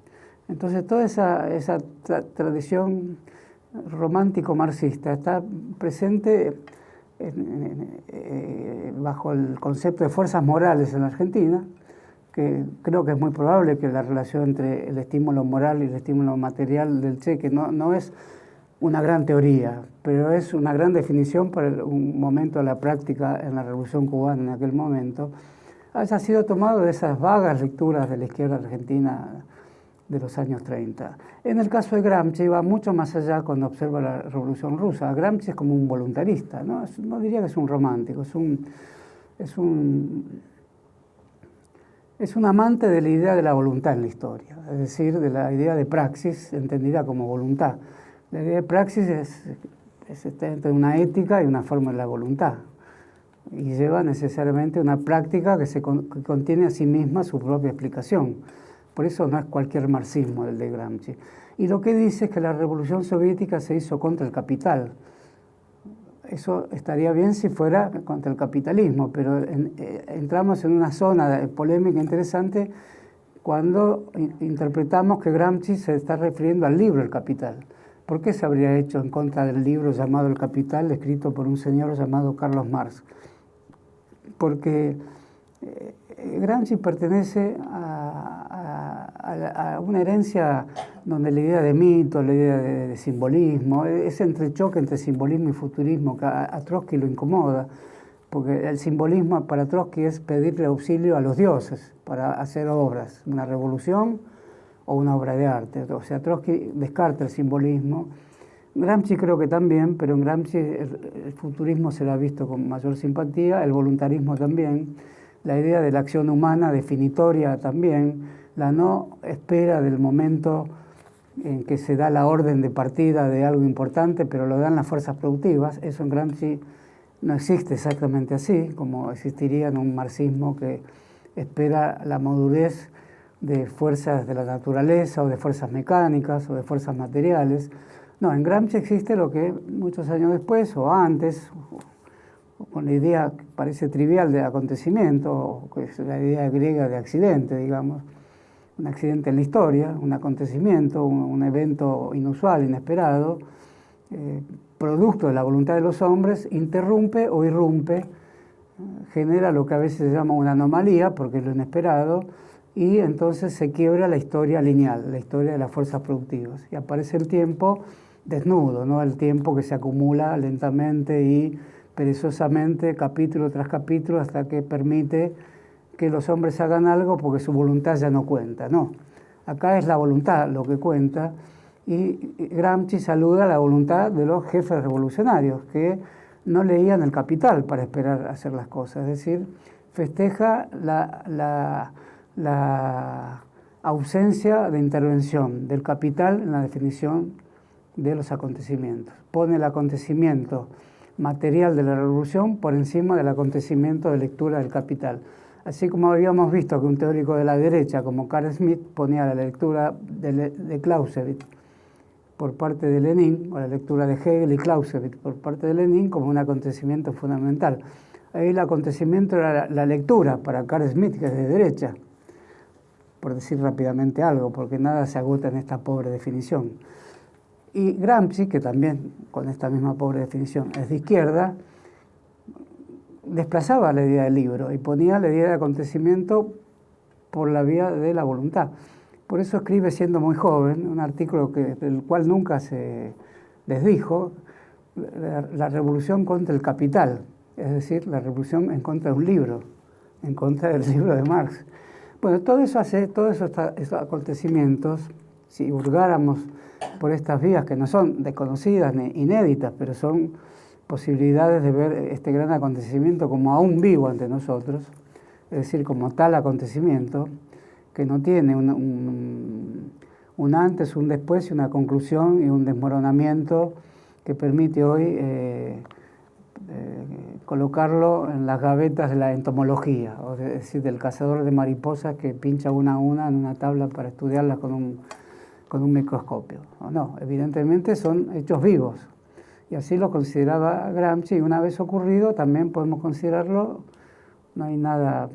S2: Entonces toda esa tradición romántico-marxista está presente bajo el concepto de fuerzas morales en la Argentina, que creo que es muy probable que la relación entre el estímulo moral y el estímulo material del Che, que no es una gran teoría, pero es una gran definición para un momento de la práctica en la Revolución Cubana en aquel momento, haya sido tomado de esas vagas lecturas de la izquierda argentina de los años 30. En el caso de Gramsci va mucho más allá cuando observa la Revolución Rusa. Gramsci es como un voluntarista, no diría que es un romántico, es un amante de la idea de la voluntad en la historia, es decir, de la idea de praxis entendida como voluntad. La idea de praxis es entre una ética y una forma de la voluntad, y lleva necesariamente una práctica que contiene a sí misma su propia explicación. Por eso no es cualquier marxismo el de Gramsci. Y lo que dice es que la Revolución Soviética se hizo contra el capital. Eso estaría bien si fuera contra el capitalismo, pero entramos en una zona de polémica interesante cuando interpretamos que Gramsci se está refiriendo al libro El Capital. ¿Por qué se habría hecho en contra del libro llamado El Capital, escrito por un señor llamado Carlos Marx? Porque Gramsci pertenece a una herencia donde la idea de mito, la idea de simbolismo, ese entrechoque entre simbolismo y futurismo que a Trotsky lo incomoda, porque el simbolismo para Trotsky es pedirle auxilio a los dioses para hacer obras, una revolución o una obra de arte. O sea, Trotsky descarta el simbolismo. Gramsci creo que también, pero en Gramsci el futurismo se lo ha visto con mayor simpatía, el voluntarismo también, la idea de la acción humana definitoria también, la no espera del momento en que se da la orden de partida de algo importante, pero lo dan las fuerzas productivas. Eso en Gramsci no existe exactamente así, como existiría en un marxismo que espera la madurez de fuerzas de la naturaleza o de fuerzas mecánicas o de fuerzas materiales. No, en Gramsci existe lo que muchos años después o antes, con la idea que parece trivial de acontecimiento, que es la idea griega de accidente, digamos, un accidente en la historia, un acontecimiento, un evento inusual, inesperado, producto de la voluntad de los hombres, interrumpe o irrumpe, genera lo que a veces se llama una anomalía, porque es lo inesperado, y entonces se quiebra la historia lineal, la historia de las fuerzas productivas, y aparece el tiempo desnudo, ¿no? El tiempo que se acumula lentamente y perezosamente, capítulo tras capítulo, hasta que permite que los hombres hagan algo porque su voluntad ya no cuenta, no. Acá es la voluntad lo que cuenta, Y Gramsci saluda la voluntad de los jefes revolucionarios que no leían el Capital para esperar hacer las cosas, es decir, festeja la ausencia de intervención del Capital en la definición de los acontecimientos. Pone el acontecimiento material de la revolución por encima del acontecimiento de lectura del Capital. Así como habíamos visto que un teórico de la derecha como Carl Schmitt ponía la lectura de Clausewitz por parte de Lenin, o la lectura de Hegel y Clausewitz por parte de Lenin como un acontecimiento fundamental. Ahí el acontecimiento era la lectura para Carl Schmitt, que es de derecha, por decir rápidamente algo, porque nada se agota en esta pobre definición. Y Gramsci, que también con esta misma pobre definición es de izquierda, desplazaba la idea del libro y ponía la idea de acontecimiento por la vía de la voluntad. Por eso escribe, siendo muy joven, un artículo del cual nunca se desdijo, la revolución contra el capital, es decir, la revolución en contra de un libro, en contra del libro de Marx. Bueno, todos esos acontecimientos, si hurgáramos por estas vías que no son desconocidas ni inéditas, pero son posibilidades de ver este gran acontecimiento como aún vivo ante nosotros, es decir, como tal acontecimiento, que no tiene un antes, un después y una conclusión y un desmoronamiento que permite hoy colocarlo en las gavetas de la entomología, es decir, del cazador de mariposas que pincha una a una en una tabla para estudiarlas con un microscopio. No, evidentemente son hechos vivos. Y así lo consideraba Gramsci, y una vez ocurrido también podemos considerarlo, no hay nada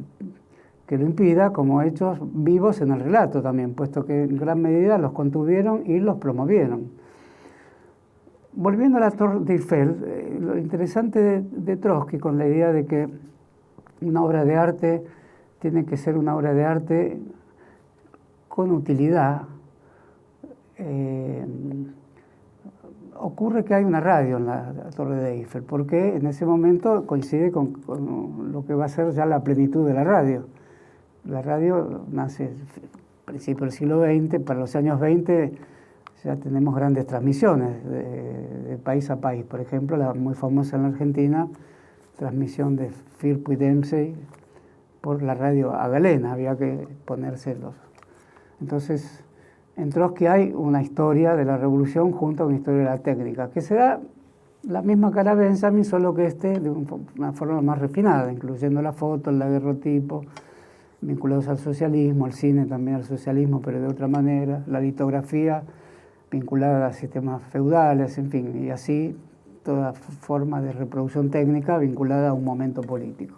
S2: que lo impida, como hechos vivos en el relato también, puesto que en gran medida los contuvieron y los promovieron. Volviendo a la Torre Eiffel, lo interesante de Trotsky con la idea de que una obra de arte tiene que ser una obra de arte con utilidad, ocurre que hay una radio en la Torre de Eiffel, porque en ese momento coincide con lo que va a ser ya la plenitud de la radio. La radio nace a principios del siglo XX, para los años 20 ya tenemos grandes transmisiones de país a país. Por ejemplo, la muy famosa en la Argentina, transmisión de Firpo y Dempsey por la radio a galena, había que ponérselos. Entonces, en Trotsky hay una historia de la revolución junto a una historia de la técnica, que será la misma cara Benjamin, solo que de una forma más refinada, incluyendo la foto, el daguerrotipo, vinculados al socialismo, el cine también al socialismo, pero de otra manera, la litografía vinculada a sistemas feudales, en fin, y así toda forma de reproducción técnica vinculada a un momento político.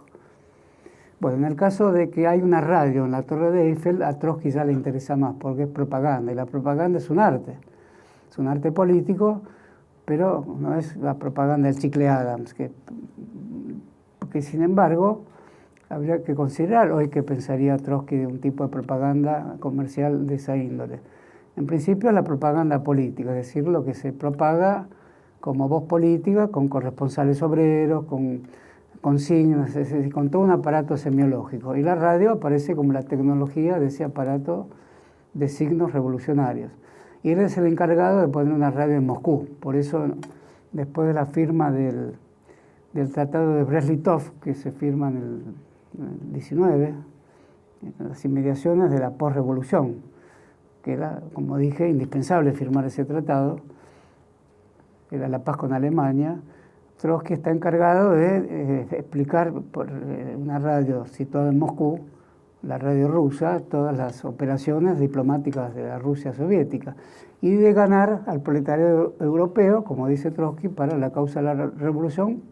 S2: Bueno, en el caso de que hay una radio en la Torre de Eiffel, a Trotsky ya le interesa más, porque es propaganda, y la propaganda es un arte político, pero no es la propaganda del chicle Adams, que sin embargo habría que considerar hoy qué pensaría Trotsky de un tipo de propaganda comercial de esa índole. En principio es la propaganda política, es decir, lo que se propaga como voz política, con corresponsales obreros, con consignas, es decir, con todo un aparato semiológico. Y la radio aparece como la tecnología de ese aparato de signos revolucionarios. Y él es el encargado de poner una radio en Moscú. Por eso, después de la firma del Tratado de Brest-Litov, que se firma en el 19, en las inmediaciones de la posrevolución, que era, como dije, indispensable firmar ese tratado, era la paz con Alemania. Trotsky está encargado de explicar por una radio situada en Moscú, la radio rusa, todas las operaciones diplomáticas de la Rusia soviética y de ganar al proletariado europeo, como dice Trotsky, para la causa de la revolución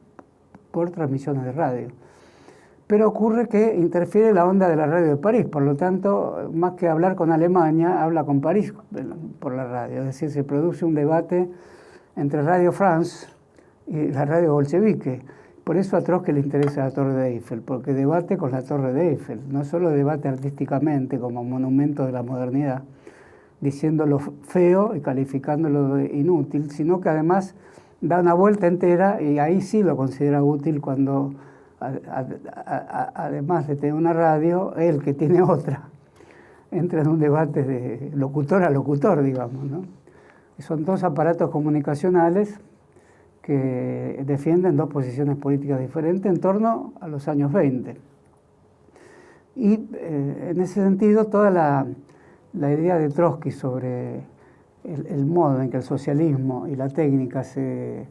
S2: por transmisiones de radio. Pero ocurre que interfiere la onda de la radio de París, por lo tanto, más que hablar con Alemania, habla con París por la radio. Es decir, se produce un debate entre Radio France y la radio bolchevique. Por eso a Trotsky le interesa la Torre de Eiffel, porque debate con la Torre de Eiffel. No solo debate artísticamente como monumento de la modernidad, diciéndolo feo y calificándolo de inútil, sino que además da una vuelta entera y ahí sí lo considera útil cuando, además de tener una radio, él que tiene otra, entra en un debate de locutor a locutor, digamos, ¿no? Son dos aparatos comunicacionales que defienden dos posiciones políticas diferentes en torno a los años 20. Y en ese sentido, toda la idea de Trotsky sobre el modo en que el socialismo y la técnica se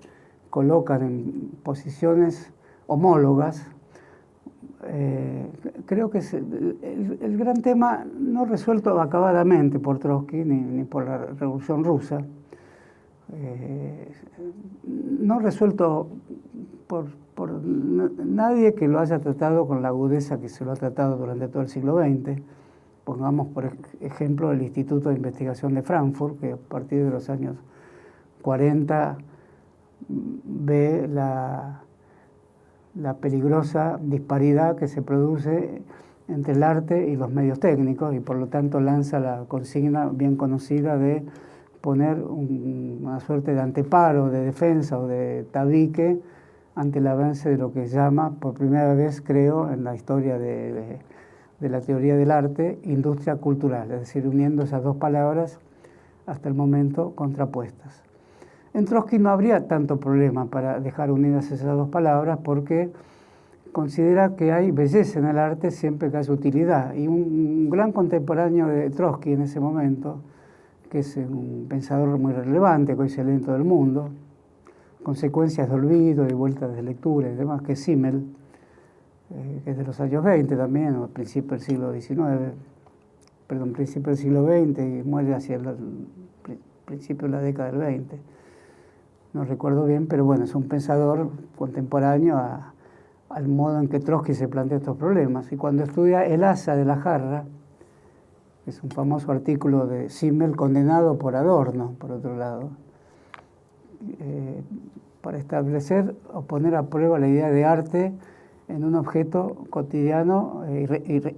S2: colocan en posiciones homólogas, creo que es el gran tema no resuelto acabadamente por Trotsky ni por la Revolución Rusa, no resuelto por nadie que lo haya tratado con la agudeza que se lo ha tratado durante todo el siglo XX. Pongamos, por ejemplo, el Instituto de Investigación de Frankfurt, que a partir de los años 40 ve la peligrosa disparidad que se produce entre el arte y los medios técnicos, y por lo tanto lanza la consigna bien conocida de poner una suerte de anteparo, de defensa o de tabique ante el avance de lo que se llama, por primera vez creo en la historia de la teoría del arte, industria cultural, es decir, uniendo esas dos palabras hasta el momento contrapuestas. En Trotsky no habría tanto problema para dejar unidas esas dos palabras porque considera que hay belleza en el arte siempre que haya utilidad. Y un gran contemporáneo de Trotsky en ese momento, que es un pensador muy relevante, que hoy se lee en todo el mundo, consecuencias de olvido y vueltas de lectura y demás, que es Simmel, que es de los años 20 también, o principio del siglo XIX, principio del siglo XX y muere hacia el principio de la década del 20. No recuerdo bien, pero bueno, es un pensador contemporáneo al modo en que Trotsky se plantea estos problemas. Y cuando estudia El asa de la jarra, que es un famoso artículo de Simmel condenado por Adorno, por otro lado, para establecer o poner a prueba la idea de arte en un objeto cotidiano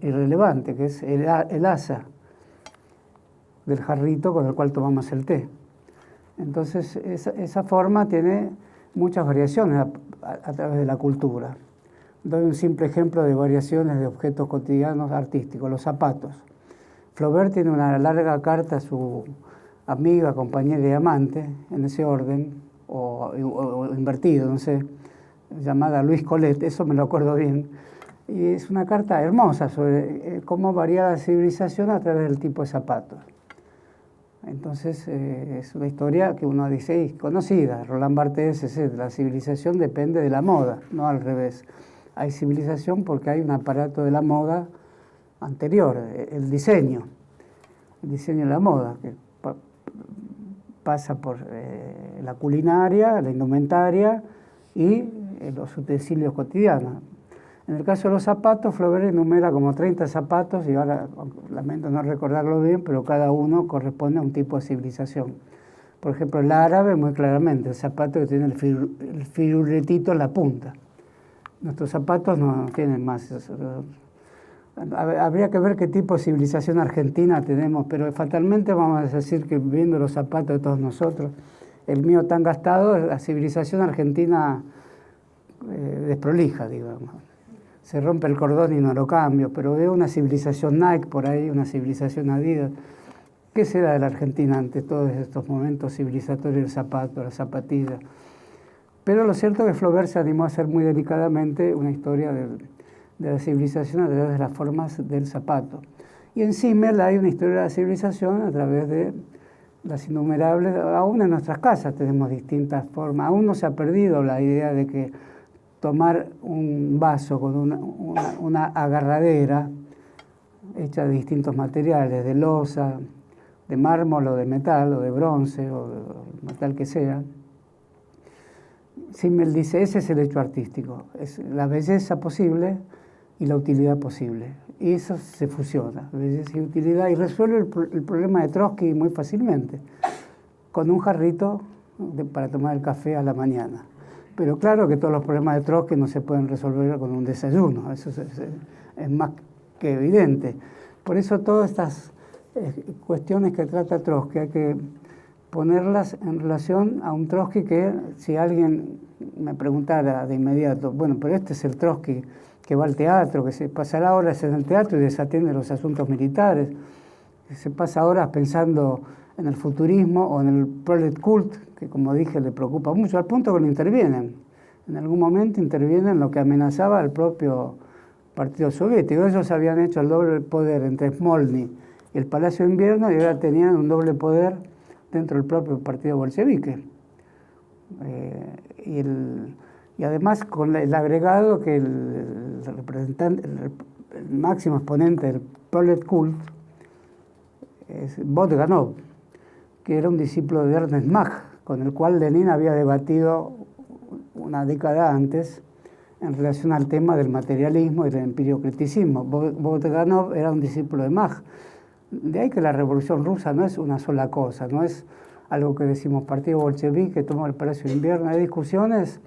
S2: irrelevante, que es el asa del jarrito con el cual tomamos el té. Entonces, esa forma tiene muchas variaciones a través de la cultura. Doy un simple ejemplo de variaciones de objetos cotidianos artísticos, los zapatos. Flaubert tiene una larga carta a su amiga, compañera y amante, en ese orden, o invertido, no sé, llamada Louise Colette, eso me lo acuerdo bien. Y es una carta hermosa sobre cómo varía la civilización a través del tipo de zapatos. Entonces, es una historia que uno dice, conocida, Roland Barthes, etc. La civilización depende de la moda, no al revés. Hay civilización porque hay un aparato de la moda anterior, el diseño de la moda, que pasa por la culinaria, la indumentaria y los utensilios cotidianos. En el caso de los zapatos, Flaubert enumera como 30 zapatos, y ahora lamento no recordarlo bien, pero cada uno corresponde a un tipo de civilización. Por ejemplo, el árabe, muy claramente, el zapato que tiene el firuletito en la punta. Nuestros zapatos no tienen más eso. Habría que ver qué tipo de civilización argentina tenemos, pero fatalmente vamos a decir que viendo los zapatos de todos nosotros, el mío tan gastado, la civilización argentina desprolija, digamos. Se rompe el cordón y no lo cambio, pero veo una civilización Nike por ahí, una civilización Adidas. ¿Qué será de la Argentina ante todos estos momentos civilizatorios del zapato, la zapatilla? Pero lo cierto es que Flaubert se animó a hacer muy delicadamente una historia de la civilización a través de las formas del zapato. Y en Simmel hay una historia de la civilización a través de las innumerables, aún en nuestras casas tenemos distintas formas, aún no se ha perdido la idea de que tomar un vaso con una agarradera hecha de distintos materiales, de loza, de mármol o de metal o de bronce o de metal que sea. Simmel dice, ese es el hecho artístico, es la belleza posible y la utilidad posible. Y eso se fusiona, belleza y utilidad, y resuelve el problema de Trotsky muy fácilmente, con un jarrito para tomar el café a la mañana. Pero claro que todos los problemas de Trotsky no se pueden resolver con un desayuno, eso es más que evidente. Por eso todas estas cuestiones que trata Trotsky hay que ponerlas en relación a un Trotsky que, si alguien me preguntara de inmediato, bueno, pero este es el Trotsky que va al teatro, que se pasará horas en el teatro y desatiende los asuntos militares, que se pasa horas pensando en el futurismo o en el prolet cult, que como dije le preocupa mucho, al punto que lo intervienen. En algún momento intervienen lo que amenazaba al propio Partido Soviético. Ellos habían hecho el doble poder entre Smolny y el Palacio de Invierno y ahora tenían un doble poder dentro del propio partido bolchevique. Y además con el agregado que el representante, el máximo exponente del prolet cult es Botganov, que era un discípulo de Ernest Mach, con el cual Lenin había debatido una década antes en relación al tema del materialismo y del empiriocriticismo. Botganov era un discípulo de Mach. De ahí que la Revolución Rusa no es una sola cosa, no es algo que decimos partido bolchevique que toma el Palacio de Invierno. Hay discusiones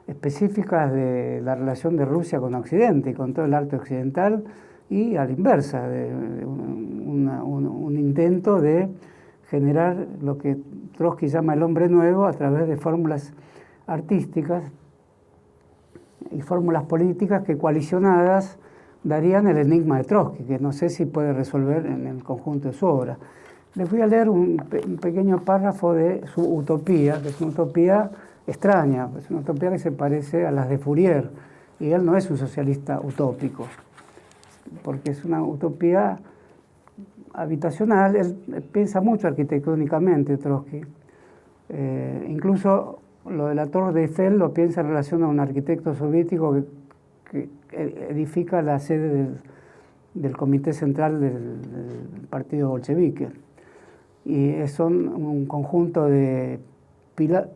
S2: específicas de la relación de Rusia con Occidente y con todo el arte occidental, y a la inversa, de un intento de generar lo que Trotsky llama el hombre nuevo a través de fórmulas artísticas y fórmulas políticas que coalicionadas darían el enigma de Trotsky, que no sé si puede resolver en el conjunto de su obra. Les voy a leer un pequeño párrafo de su utopía, que es una utopía extraña, es una utopía que se parece a las de Fourier, y él no es un socialista utópico, porque es una utopía habitacional. Él piensa mucho arquitectónicamente, Trotsky. Incluso lo de la Torre de Eiffel lo piensa en relación a un arquitecto soviético que edifica la sede del Comité Central del Partido Bolchevique. Y son un conjunto de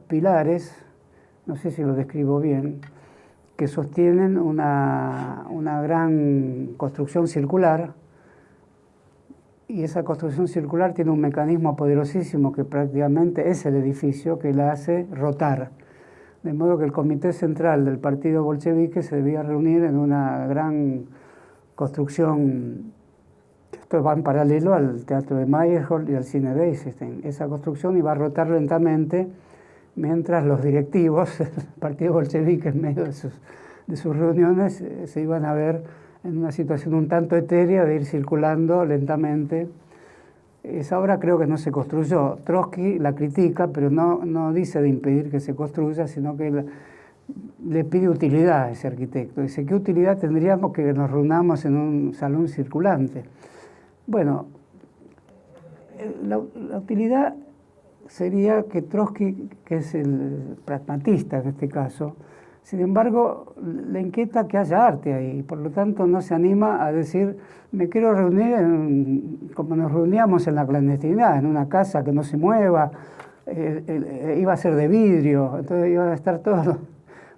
S2: pilares, no sé si lo describo bien, que sostienen una gran construcción circular, y esa construcción circular tiene un mecanismo poderosísimo que prácticamente es el edificio que la hace rotar. De modo que el Comité Central del Partido Bolchevique se debía reunir en una gran construcción. Esto va en paralelo al Teatro de Meyerhold y al Cine de Eisenstein. Esa construcción iba a rotar lentamente mientras los directivos del Partido Bolchevique, en medio de sus reuniones, se iban a ver en una situación un tanto etérea de ir circulando lentamente. Esa obra creo que no se construyó. Trotsky la critica, pero no dice de impedir que se construya, sino que le pide utilidad a ese arquitecto. Dice, ¿qué utilidad tendríamos que nos reunamos en un salón circulante? Bueno, la utilidad sería que Trotsky, que es el pragmatista en este caso, sin embargo, le inquieta que haya arte ahí, por lo tanto no se anima a decir, me quiero reunir como nos reuníamos en la clandestinidad, en una casa que no se mueva, iba a ser de vidrio, entonces iban a estar todos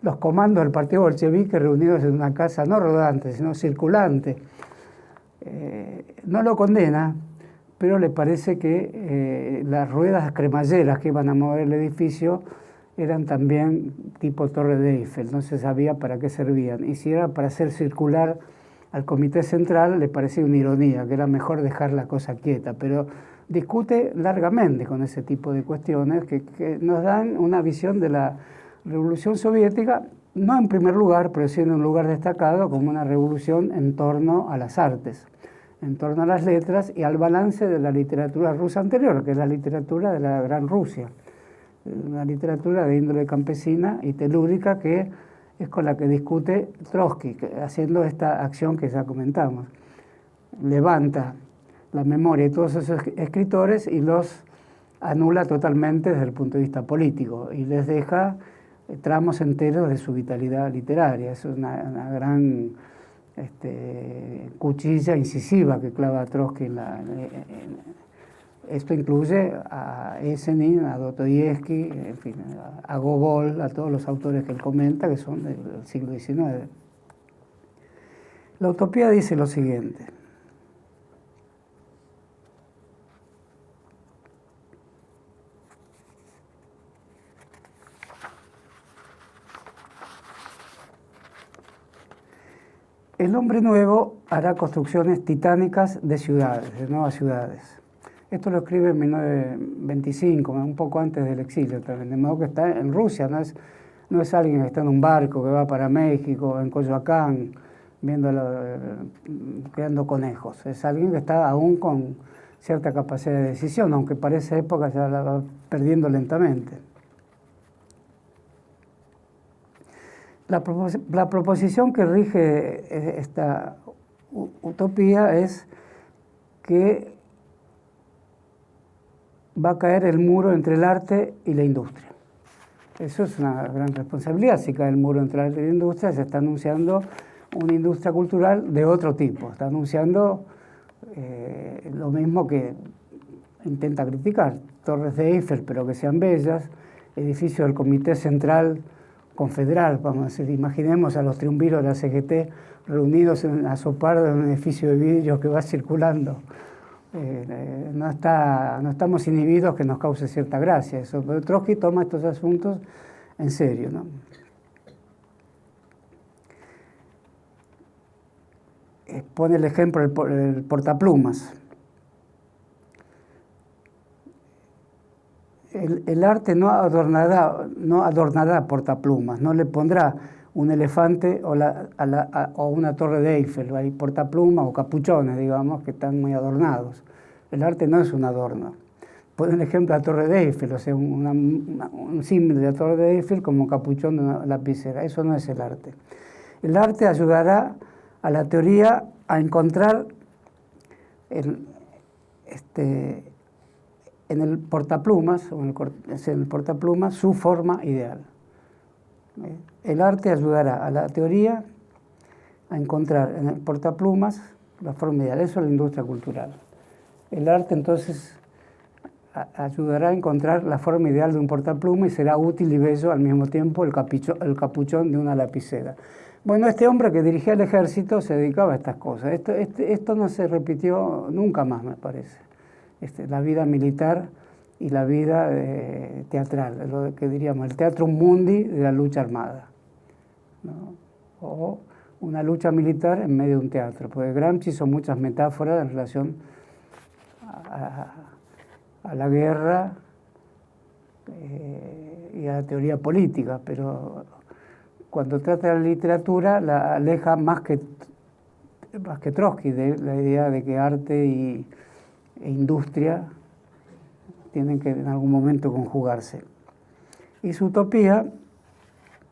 S2: los comandos del Partido Bolchevique reunidos en una casa no rodante, sino circulante. No lo condena, pero le parece que las ruedas cremalleras que iban a mover el edificio eran también tipo Torre de Eiffel, no se sabía para qué servían. Y si era para hacer circular al Comité Central, le parecía una ironía, que era mejor dejar la cosa quieta, pero discute largamente con ese tipo de cuestiones que nos dan una visión de la Revolución Soviética, no en primer lugar, pero sí en un lugar destacado, como una revolución en torno a las artes, en torno a las letras y al balance de la literatura rusa anterior, que es la literatura de la Gran Rusia. Una literatura de índole campesina y telúrica que es con la que discute Trotsky, haciendo esta acción que ya comentamos. Levanta la memoria de todos esos escritores y los anula totalmente desde el punto de vista político y les deja tramos enteros de su vitalidad literaria. Es una gran cuchilla incisiva que clava Trotsky esto incluye a Esenin, a Dostoyevsky, en fin, a Gogol, a todos los autores que él comenta, que son del siglo XIX. La utopía dice lo siguiente. El hombre nuevo hará construcciones titánicas de ciudades, de nuevas ciudades. Esto lo escribe en 1925, un poco antes del exilio también, de modo que está en Rusia, no es alguien que está en un barco que va para México, en Coyoacán, creando conejos. Es alguien que está aún con cierta capacidad de decisión, aunque para esa época ya la va perdiendo lentamente. La proposición que rige esta utopía es que va a caer el muro entre el arte y la industria. Eso es una gran responsabilidad. Si cae el muro entre el arte y la industria, se está anunciando una industria cultural de otro tipo. Está anunciando lo mismo que intenta criticar. Torres de Eiffel, pero que sean bellas. Edificios del Comité Central Confederal, vamos a decir. Imaginemos a los triunviros de la CGT reunidos en la soparda de un edificio de vidrio que va circulando. No estamos inhibidos que nos cause cierta gracia eso, pero Trotsky toma estos asuntos en serio, ¿no? Pone el ejemplo del portaplumas. El arte no adornará portaplumas, no le pondrá un elefante o una torre de Eiffel. Hay portaplumas o capuchones, digamos, que están muy adornados. El arte no es un adorno. Pone el ejemplo de la torre de Eiffel, o sea, un símil de la torre de Eiffel como capuchón de una lapicera. Eso no es el arte. El arte ayudará a la teoría a encontrar en el portaplumas, o en el portaplumas, su forma ideal. El arte ayudará a la teoría a encontrar en el portaplumas la forma ideal. Eso es la industria cultural. El arte entonces ayudará a encontrar la forma ideal de un portaplumas y será útil y bello al mismo tiempo el capuchón de una lapicera. Bueno, este hombre que dirigía el ejército se dedicaba a estas cosas. Esto no se repitió nunca más, me parece. La vida militar y la vida teatral, lo que diríamos el teatrum mundi de la lucha armada, ¿no? O una lucha militar en medio de un teatro, porque Gramsci hizo muchas metáforas en relación a la guerra y a la teoría política, pero cuando trata de la literatura la aleja más que Trotsky de la idea de que arte e industria tienen que en algún momento conjugarse. Y su utopía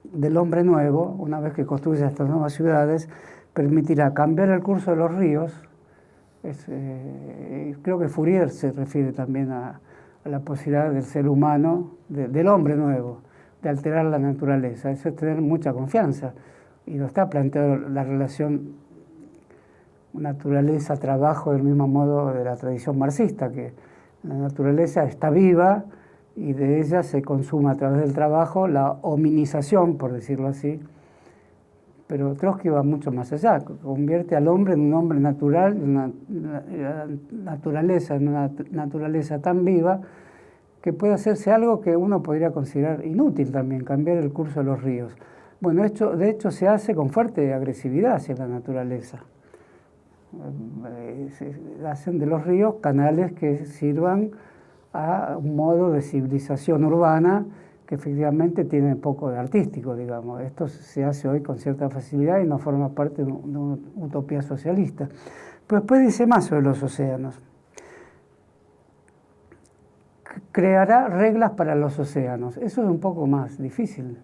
S2: del hombre nuevo, una vez que construya estas nuevas ciudades, permitirá cambiar el curso de los ríos. Creo que Fourier se refiere también a la posibilidad del ser humano, del hombre nuevo, de alterar la naturaleza. Eso es tener mucha confianza. Y lo está planteando la relación naturaleza-trabajo del mismo modo de la tradición marxista, que la naturaleza está viva y de ella se consuma a través del trabajo la hominización, por decirlo así. Pero Trotsky va mucho más allá, convierte al hombre en un hombre natural, en una naturaleza tan viva que puede hacerse algo que uno podría considerar inútil también, cambiar el curso de los ríos. Bueno, de hecho se hace con fuerte agresividad hacia la naturaleza. Se hacen de los ríos canales que sirvan a un modo de civilización urbana que efectivamente tiene poco de artístico, digamos. Esto se hace hoy con cierta facilidad y no forma parte de una utopía socialista. Pero después dice más sobre los océanos. Creará reglas para los océanos. Eso es un poco más difícil.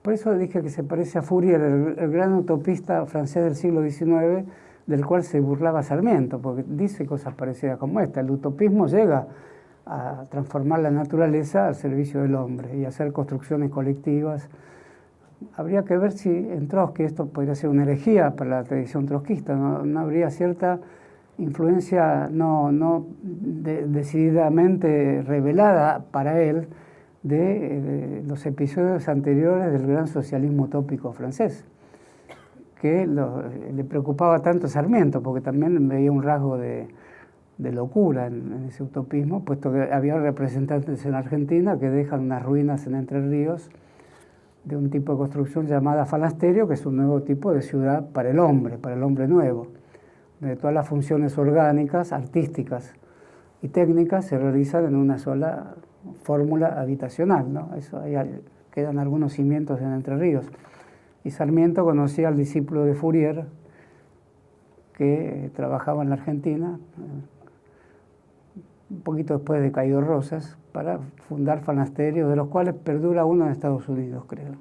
S2: Por eso dije que se parece a Fourier, el gran utopista francés del siglo XIX, del cual se burlaba Sarmiento, porque dice cosas parecidas como esta. El utopismo llega a transformar la naturaleza al servicio del hombre y hacer construcciones colectivas. Habría que ver si en Trotsky esto podría ser una herejía para la tradición trotskista, no habría cierta influencia no decididamente revelada para él de los episodios anteriores del gran socialismo utópico francés, que le preocupaba tanto a Sarmiento, porque también veía un rasgo de locura en ese utopismo, puesto que había representantes en Argentina que dejan unas ruinas en Entre Ríos de un tipo de construcción llamada falasterio, que es un nuevo tipo de ciudad para el hombre nuevo, donde todas las funciones orgánicas, artísticas y técnicas se realizan en una sola fórmula habitacional, ¿no? Eso, ahí quedan algunos cimientos en Entre Ríos. Y Sarmiento conocía al discípulo de Fourier, que trabajaba en la Argentina, un poquito después de Caído Rosas, para fundar fanasterios, de los cuales perdura uno en Estados Unidos, creo.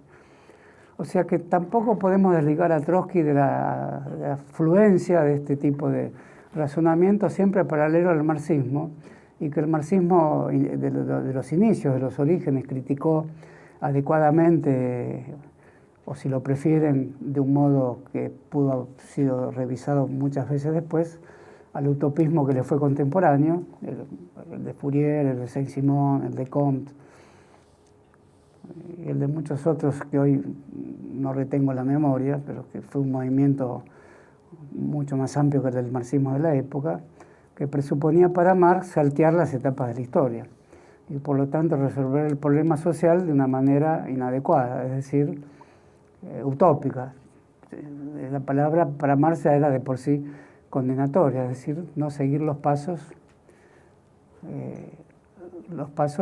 S2: O sea que tampoco podemos desligar a Trotsky de la fluencia de este tipo de razonamiento, siempre paralelo al marxismo, y que el marxismo de los inicios, de los orígenes, criticó adecuadamente, o si lo prefieren, de un modo que pudo haber sido revisado muchas veces después, al utopismo que le fue contemporáneo, el de Fourier, el de Saint-Simon, el de Comte, y el de muchos otros que hoy no retengo la memoria, pero que fue un movimiento mucho más amplio que el del marxismo de la época, que presuponía para Marx saltear las etapas de la historia y por lo tanto resolver el problema social de una manera inadecuada, es decir, utópica. La palabra para Marx era de por sí condenatoria, es decir, no seguir los pasos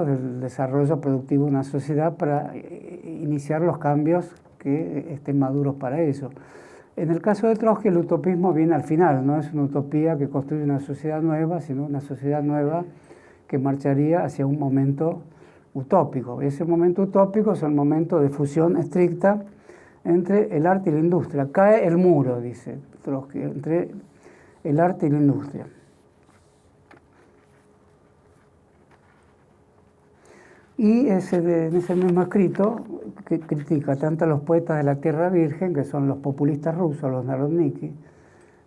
S2: del desarrollo productivo de una sociedad para iniciar los cambios que estén maduros para eso. En el caso de Trotsky, el utopismo viene al final, no es una utopía que construye una sociedad nueva, sino una sociedad nueva que marcharía hacia un momento utópico. Ese momento utópico es el momento de fusión estricta entre el arte y la industria. Cae el muro, dice Trotsky, entre el arte y la industria. Y en ese mismo escrito que critica tanto a los poetas de la Tierra Virgen, que son los populistas rusos, los Narodniki,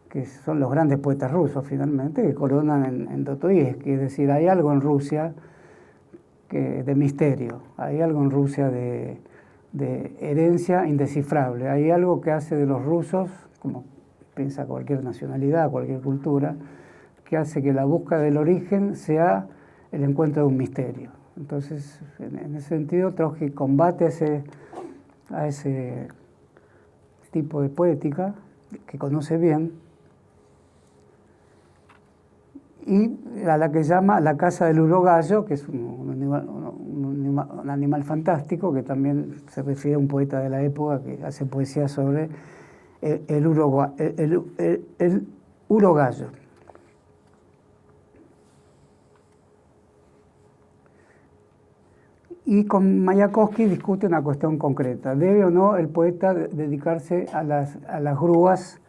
S2: que son los grandes poetas rusos finalmente, que coronan en Dostoyevsky. Es decir, hay algo en Rusia de misterio, hay algo en Rusia de herencia indescifrable, hay algo que hace de los rusos, como piensa cualquier nacionalidad, cualquier cultura, que hace que la búsqueda del origen sea el encuentro de un misterio. Entonces, en ese sentido, Trotsky combate a ese tipo de poética que conoce bien y a la que llama La Casa del Urogallo, que es un animal fantástico, que también se refiere a un poeta de la época que hace poesía sobre el urogallo. Y con Mayakovsky discute una cuestión concreta. ¿Debe o no el poeta dedicarse a las grúas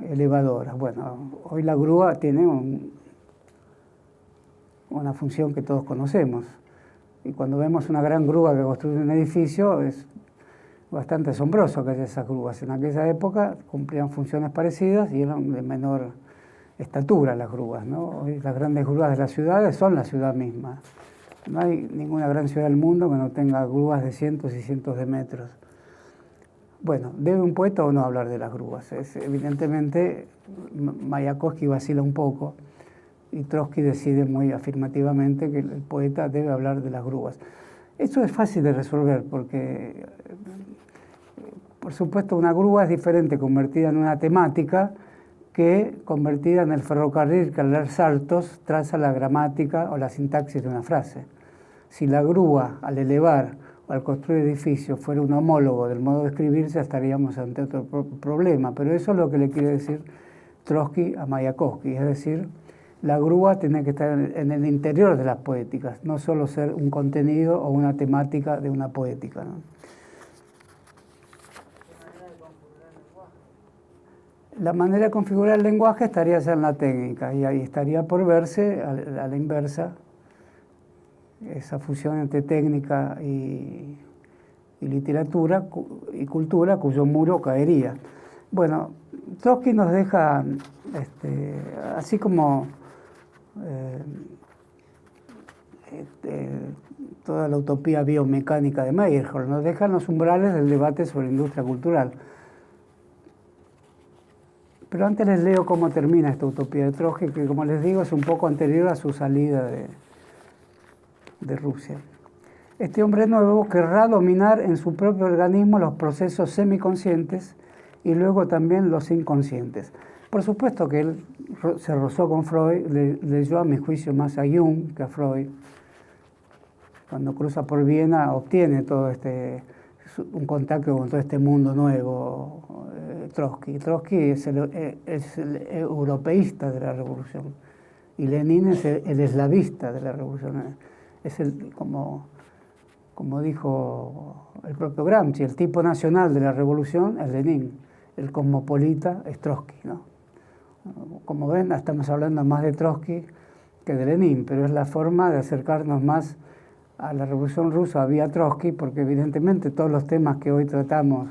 S2: elevadoras? Bueno, hoy la grúa tiene una función que todos conocemos. Y cuando vemos una gran grúa que construye un edificio, es bastante asombroso que haya esas grúas. En aquella época cumplían funciones parecidas y eran de menor estatura las grúas, ¿no? Hoy las grandes grúas de las ciudades son la ciudad misma. No hay ninguna gran ciudad del mundo que no tenga grúas de cientos y cientos de metros. Bueno, ¿debe un poeta o no hablar de las grúas? Evidentemente, Mayakovsky vacila un poco y Trotsky decide muy afirmativamente que el poeta debe hablar de las grúas. Eso es fácil de resolver porque, por supuesto, una grúa es diferente convertida en una temática que convertida en el ferrocarril que al dar saltos traza la gramática o la sintaxis de una frase. Si la grúa, al elevar o al construir edificios, fuera un homólogo del modo de escribirse, estaríamos ante otro problema. Pero eso es lo que le quiere decir Trotsky a Mayakovsky. Es decir, la grúa tiene que estar en el interior de las poéticas, no solo ser un contenido o una temática de una poética, ¿no? La manera de configurar el lenguaje estaría ya en la técnica y ahí estaría por verse a la inversa esa fusión entre técnica y literatura y cultura cuyo muro caería. Bueno, Trotsky nos deja, así como toda la utopía biomecánica de Meyerhold, nos deja los umbrales del debate sobre la industria cultural. Pero antes les leo cómo termina esta utopía de Trotsky, que como les digo es un poco anterior a su salida de Rusia. Este hombre nuevo querrá dominar en su propio organismo los procesos semiconscientes y luego también los inconscientes. Por supuesto que él se rozó con Freud, leyó a mi juicio más a Jung que a Freud. Cuando cruza por Viena obtiene todo un contacto con todo este mundo nuevo. Trotsky es el europeísta de la revolución. Y Lenin es el eslavista de la revolución. Es como dijo el propio Gramsci, el tipo nacional de la revolución es Lenin, el cosmopolita es Trotsky, ¿no? Como ven, estamos hablando más de Trotsky que de Lenin, pero es la forma de acercarnos más a la Revolución Rusa vía Trotsky, porque evidentemente todos los temas que hoy tratamos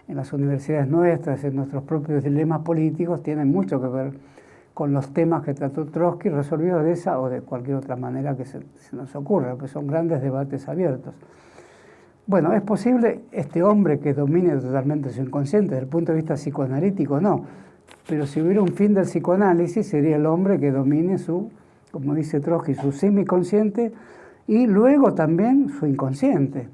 S2: en las universidades nuestras, en nuestros propios dilemas políticos, tienen mucho que ver con los temas que trató Trotsky, resolvidos de esa o de cualquier otra manera que se nos ocurra, pues son grandes debates abiertos. Bueno, ¿es posible este hombre que domine totalmente su inconsciente desde el punto de vista psicoanalítico? No, pero si hubiera un fin del psicoanálisis sería el hombre que domine su, como dice Trotsky, su semiconsciente y luego también su inconsciente.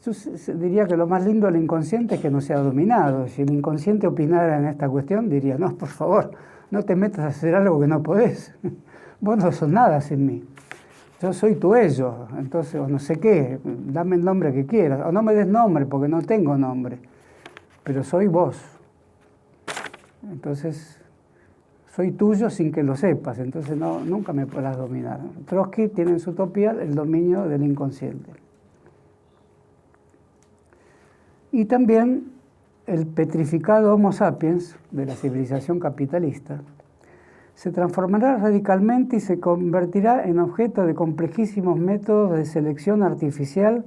S2: Yo diría que lo más lindo del inconsciente es que no sea dominado. Si el inconsciente opinara en esta cuestión, diría, no, por favor, no te metas a hacer algo que no podés. Vos no sos nada sin mí. Yo soy tu ello, entonces, o no sé qué, dame el nombre que quieras. O no me des nombre porque no tengo nombre, pero soy vos. Entonces, soy tuyo sin que lo sepas, entonces nunca me podrás dominar. Trotsky tiene en su utopía el dominio del inconsciente. Y también el petrificado Homo sapiens de la civilización capitalista se transformará radicalmente y se convertirá en objeto de complejísimos métodos de selección artificial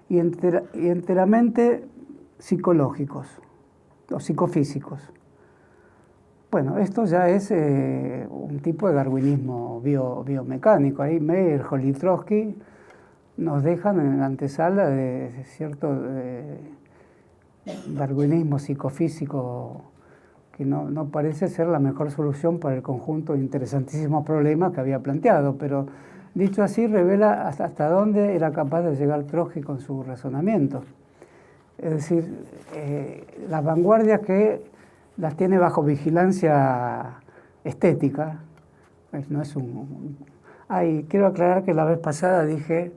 S2: y enteramente psicológicos o psicofísicos. Bueno, esto ya es un tipo de darwinismo biomecánico. Ahí Meyer, Hall y Trotsky nos dejan en la antesala de cierto darwinismo psicofísico que no parece ser la mejor solución para el conjunto de interesantísimos problemas que había planteado, pero dicho así revela hasta dónde era capaz de llegar Trotsky con su razonamiento. Es decir, las vanguardias que las tiene bajo vigilancia estética, no es quiero aclarar que la vez pasada dije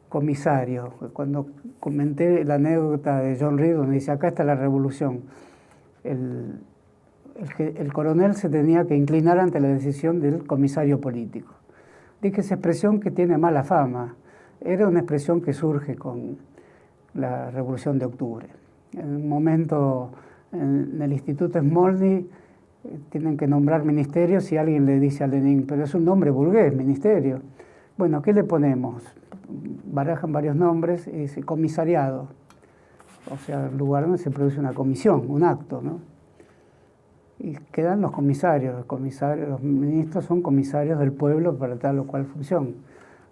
S2: comisario, cuando comenté la anécdota de John Reed, donde dice, acá está la revolución. El coronel se tenía que inclinar ante la decisión del comisario político. Dije esa expresión que tiene mala fama, era una expresión que surge con la Revolución de Octubre. En un momento en el Instituto Smolny tienen que nombrar ministerios y alguien le dice a Lenin, pero es un nombre burgués, ministerio. Bueno, ¿qué le ponemos? Barajan varios nombres y dice comisariado, o sea, el lugar donde se produce una comisión, un acto, ¿no? Y quedan los comisarios, los ministros son comisarios del pueblo para tal o cual función.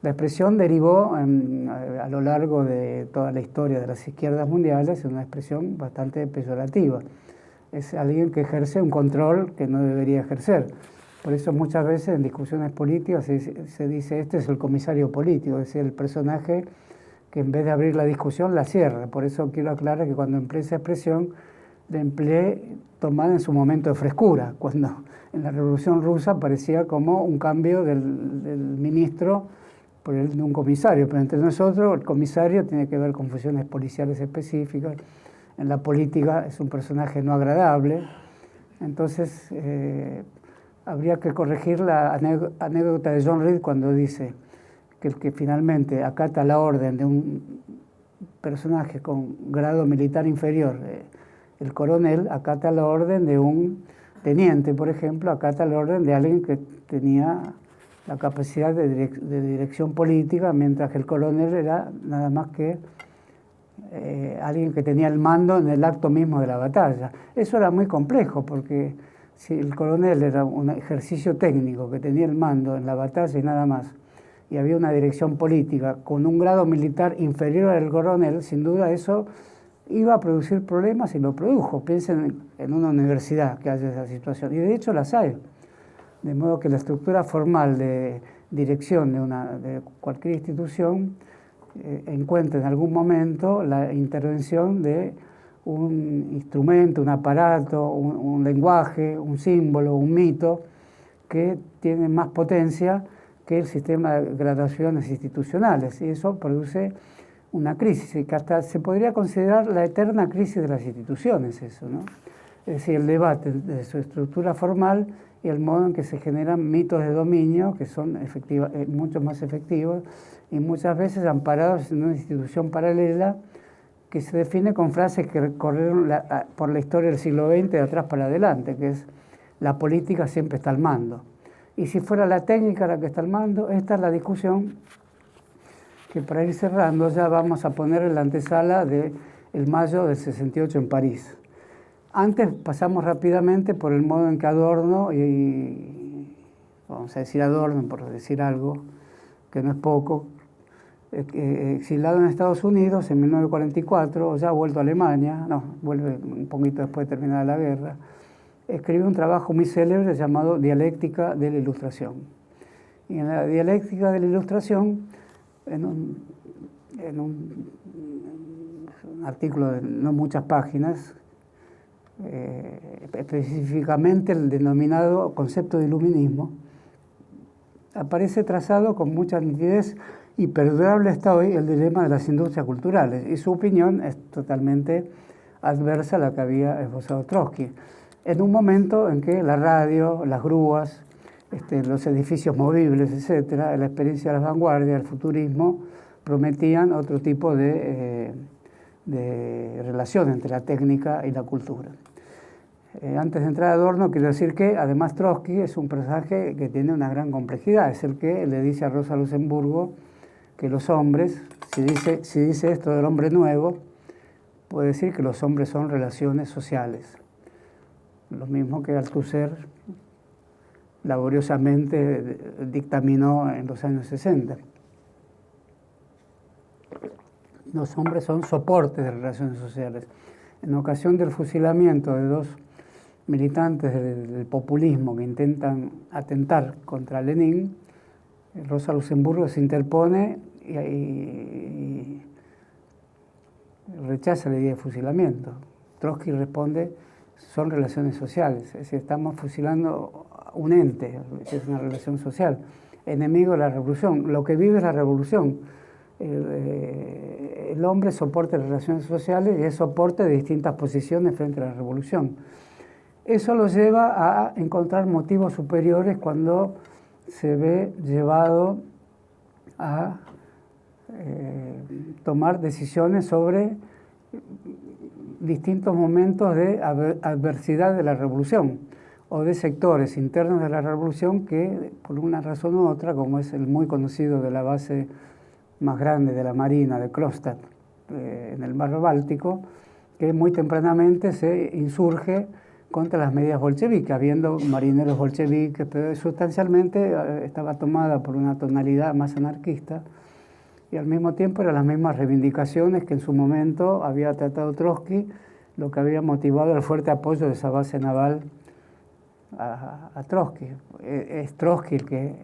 S2: La expresión derivó a lo largo de toda la historia de las izquierdas mundiales en una expresión bastante peyorativa. Es alguien que ejerce un control que no debería ejercer. Por eso muchas veces en discusiones políticas se dice, este es el comisario político, es decir, el personaje que en vez de abrir la discusión la cierra. Por eso quiero aclarar que cuando empleé esa expresión, la empleé tomada en su momento de frescura, cuando en la Revolución Rusa parecía como un cambio del ministro por el de un comisario, pero entre nosotros el comisario tiene que ver con funciones policiales específicas, en la política es un personaje no agradable, entonces habría que corregir la anécdota de John Reed cuando dice que el que finalmente acata la orden de un personaje con grado militar inferior, el coronel acata la orden de un teniente, por ejemplo, acata la orden de alguien que tenía la capacidad de dirección política, mientras que el coronel era nada más que alguien que tenía el mando en el acto mismo de la batalla. Eso era muy complejo, porque si el coronel era un ejercicio técnico que tenía el mando en la batalla y nada más, y había una dirección política con un grado militar inferior al coronel, sin duda eso iba a producir problemas y lo produjo. Piensen en una universidad que haya esa situación, y de hecho las hay. De modo que la estructura formal de dirección de cualquier institución encuentra en algún momento la intervención de un instrumento, un aparato, un lenguaje, un símbolo, un mito, que tiene más potencia que el sistema de gradaciones institucionales. Y eso produce una crisis, que hasta se podría considerar la eterna crisis de las instituciones, eso, ¿no? Es decir, el debate de su estructura formal y el modo en que se generan mitos de dominio que son mucho más efectivos y muchas veces amparados en una institución paralela que se define con frases que corrieron por la historia del siglo XX de atrás para adelante, que es la política siempre está al mando. Y si fuera la técnica la que está al mando, esta es la discusión que para ir cerrando ya vamos a poner en la antesala del mayo del 68 en París. Antes pasamos rápidamente por el modo en que Adorno, y vamos a decir Adorno por decir algo, que no es poco, exilado en Estados Unidos en 1944, ya ha vuelto a Alemania, no, vuelve un poquito después de terminar la guerra, escribió un trabajo muy célebre llamado Dialéctica de la Ilustración. Y en la Dialéctica de la Ilustración, en un artículo de no muchas páginas, específicamente el denominado concepto de iluminismo, aparece trazado con mucha nitidez y perdurable hasta hoy el dilema de las industrias culturales, y su opinión es totalmente adversa a la que había esbozado Trotsky, en un momento en que la radio, las grúas, los edificios movibles, etcétera, la experiencia de las vanguardias, el futurismo, prometían otro tipo de relación entre la técnica y la cultura. Antes de entrar a Adorno, quiero decir que además Trotsky es un personaje que tiene una gran complejidad. Es el que le dice a Rosa Luxemburgo que los hombres, si dice esto del hombre nuevo, puede decir que los hombres son relaciones sociales. Lo mismo que Althusser laboriosamente dictaminó en los años 60. Los hombres son soportes de relaciones sociales. En ocasión del fusilamiento de dos militantes del populismo que intentan atentar contra Lenin, Rosa Luxemburgo se interpone y rechaza la idea de fusilamiento. Trotsky responde, son relaciones sociales, es decir, estamos fusilando un ente, que es una relación social, enemigo de la revolución. Lo que vive es la revolución. El hombre soporta las relaciones sociales y es soporte de distintas posiciones frente a la revolución. Eso lo lleva a encontrar motivos superiores cuando se ve llevado a tomar decisiones sobre distintos momentos de adversidad de la revolución o de sectores internos de la revolución que por una razón u otra, como es el muy conocido de la base más grande de la Marina de Kronstadt en el mar Báltico, que muy tempranamente se insurge contra las medidas bolcheviques, habiendo marineros bolcheviques, pero sustancialmente estaba tomada por una tonalidad más anarquista y al mismo tiempo eran las mismas reivindicaciones que en su momento había tratado Trotsky, lo que había motivado el fuerte apoyo de esa base naval a Trotsky. Es Trotsky el que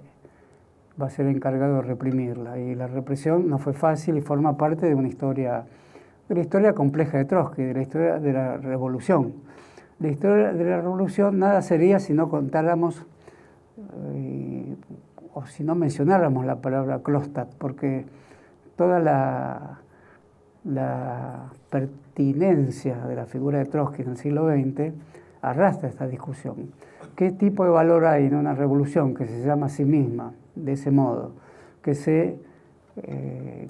S2: va a ser encargado de reprimirla y la represión no fue fácil y forma parte de una historia, de la historia compleja de Trotsky, de la historia de la revolución. La historia de la revolución nada sería si no contáramos o si no mencionáramos la palabra Kronstadt, porque toda la pertinencia de la figura de Trotsky en el siglo XX arrastra esta discusión. ¿Qué tipo de valor hay en una revolución que se llama a sí misma de ese modo, que se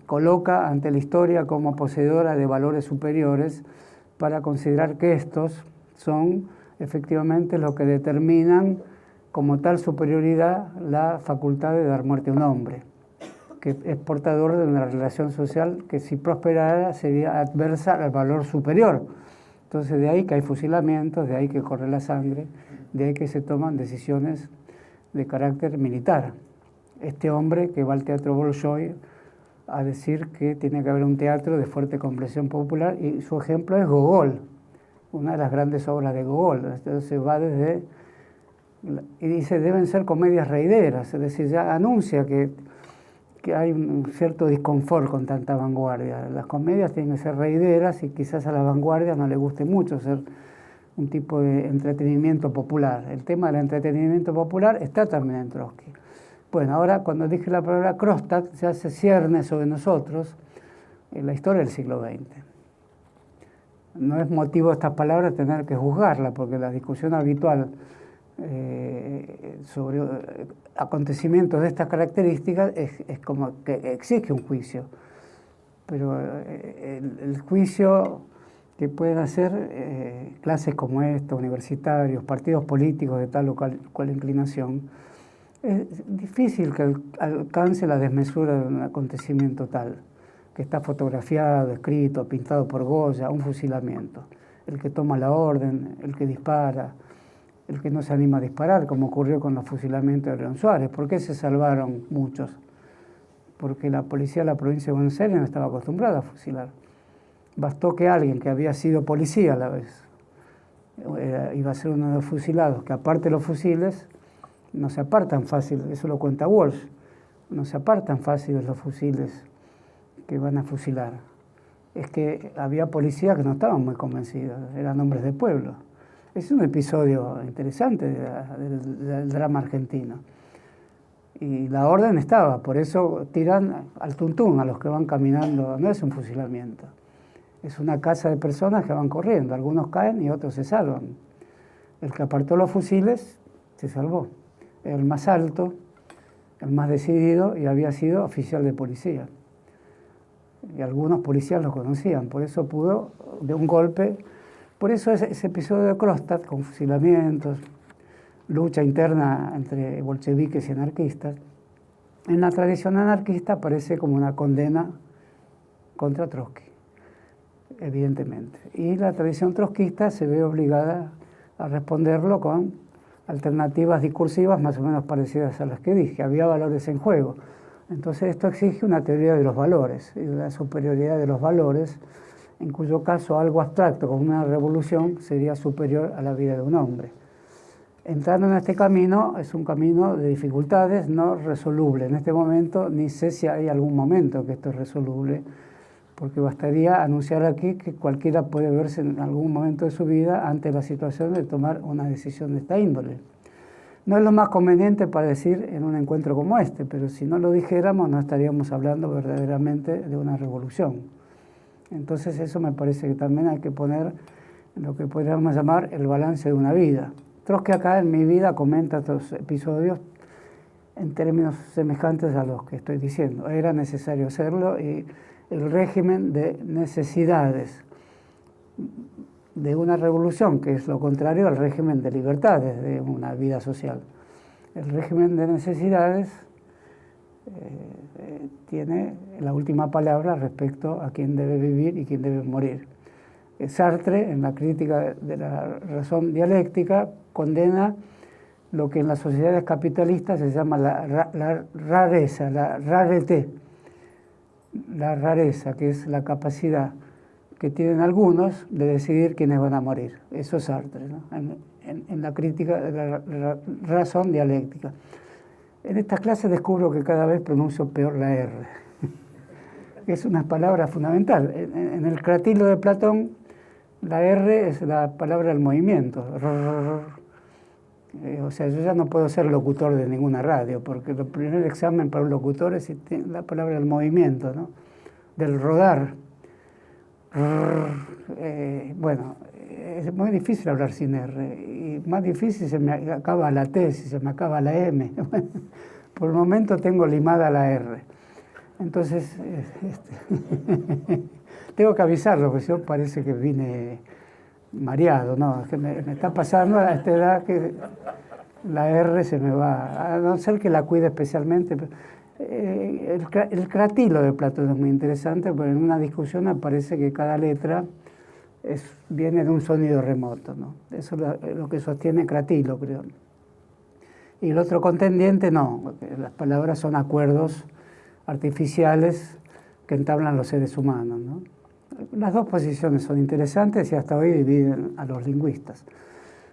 S2: coloca ante la historia como poseedora de valores superiores para considerar que estos son efectivamente los que determinan como tal superioridad la facultad de dar muerte a un hombre, que es portador de una relación social que si prosperara sería adversa al valor superior? Entonces de ahí que hay fusilamientos, de ahí que corre la sangre, de ahí que se toman decisiones de carácter militar. Este hombre que va al Teatro Bolshoi a decir que tiene que haber un teatro de fuerte comprensión popular, y su ejemplo es Gogol, una de las grandes obras de Gogol. Entonces va desde, y dice, deben ser comedias reideras, es decir, ya anuncia que hay un cierto disconfort con tanta vanguardia. Las comedias tienen que ser reideras y quizás a la vanguardia no le guste mucho ser un tipo de entretenimiento popular. El tema del entretenimiento popular está también en Trotsky. Bueno, ahora cuando dije la palabra Kronstadt ya se cierne sobre nosotros en la historia del siglo XX. No es motivo de estas palabras tener que juzgarla, porque la discusión habitual sobre acontecimientos de estas características es como que exige un juicio. Pero el juicio que pueden hacer clases como esta, universitarios, partidos políticos de tal o cual inclinación, es difícil que alcance la desmesura de un acontecimiento tal, que está fotografiado, escrito, pintado por Goya, un fusilamiento. El que toma la orden, el que dispara, el que no se anima a disparar, como ocurrió con los fusilamientos de León Suárez. ¿Por qué se salvaron muchos? Porque la policía de la provincia de Buenos Aires no estaba acostumbrada a fusilar. Bastó que alguien que había sido policía a la vez, iba a ser uno de los fusilados, que aparte los fusiles, no se apartan fácil, eso lo cuenta Walsh, no se apartan fáciles los fusiles que van a fusilar. Es que había policías que no estaban muy convencidos, eran hombres de pueblo. Es un episodio interesante del drama argentino. Y la orden estaba, por eso tiran al tuntún a los que van caminando, no es un fusilamiento. Es una casa de personas que van corriendo, algunos caen y otros se salvan. El que apartó los fusiles se salvó. El más alto, el más decidido, y había sido oficial de policía. Y algunos policías lo conocían, por eso pudo, de un golpe, por eso ese episodio de Kronstadt, con fusilamientos, lucha interna entre bolcheviques y anarquistas, en la tradición anarquista aparece como una condena contra Trotsky, evidentemente. Y la tradición trotskista se ve obligada a responderlo con alternativas discursivas más o menos parecidas a las que dije. Había valores en juego. Entonces esto exige una teoría de los valores y de la superioridad de los valores, en cuyo caso algo abstracto como una revolución sería superior a la vida de un hombre. Entrando en este camino es un camino de dificultades no resoluble. En este momento ni sé si hay algún momento que esto es resoluble, porque bastaría anunciar aquí que cualquiera puede verse en algún momento de su vida ante la situación de tomar una decisión de esta índole. No es lo más conveniente para decir en un encuentro como este, pero si no lo dijéramos no estaríamos hablando verdaderamente de una revolución. Entonces eso me parece que también hay que poner en lo que podríamos llamar el balance de una vida. Trotsky acá en Mi vida comenta estos episodios en términos semejantes a los que estoy diciendo. Era necesario hacerlo y el régimen de necesidades de una revolución, que es lo contrario al régimen de libertades de una vida social. El régimen de necesidades tiene la última palabra respecto a quién debe vivir y quién debe morir. Sartre, en la crítica de la razón dialéctica, condena lo que en las sociedades capitalistas se llama la rareza, la rareté, la rareza, que es la capacidad que tienen algunos de decidir quiénes van a morir. Eso es Sartre, ¿no? En la crítica de la razón dialéctica. En estas clases descubro que cada vez pronuncio peor la R. Es una palabra fundamental. En el Cratilo de Platón, la R es la palabra del movimiento. O sea, yo ya no puedo ser locutor de ninguna radio, porque el primer examen para un locutor es la palabra del movimiento, ¿no? Del rodar. Bueno, es muy difícil hablar sin R, y más difícil se me acaba la T, si se me acaba la M. Por el momento tengo limada la R. Entonces, tengo que avisarlo, porque yo parece que vine mareado, ¿no? Es que me está pasando a esta edad que la R se me va, a no ser que la cuide especialmente. El Cratilo de Platón es muy interesante, pero en una discusión aparece que cada letra viene de un sonido remoto, ¿no? Eso es lo que sostiene Cratilo, creo. Y el otro contendiente no, las palabras son acuerdos artificiales que entablan los seres humanos, ¿no? Las dos posiciones son interesantes y hasta hoy dividen a los lingüistas.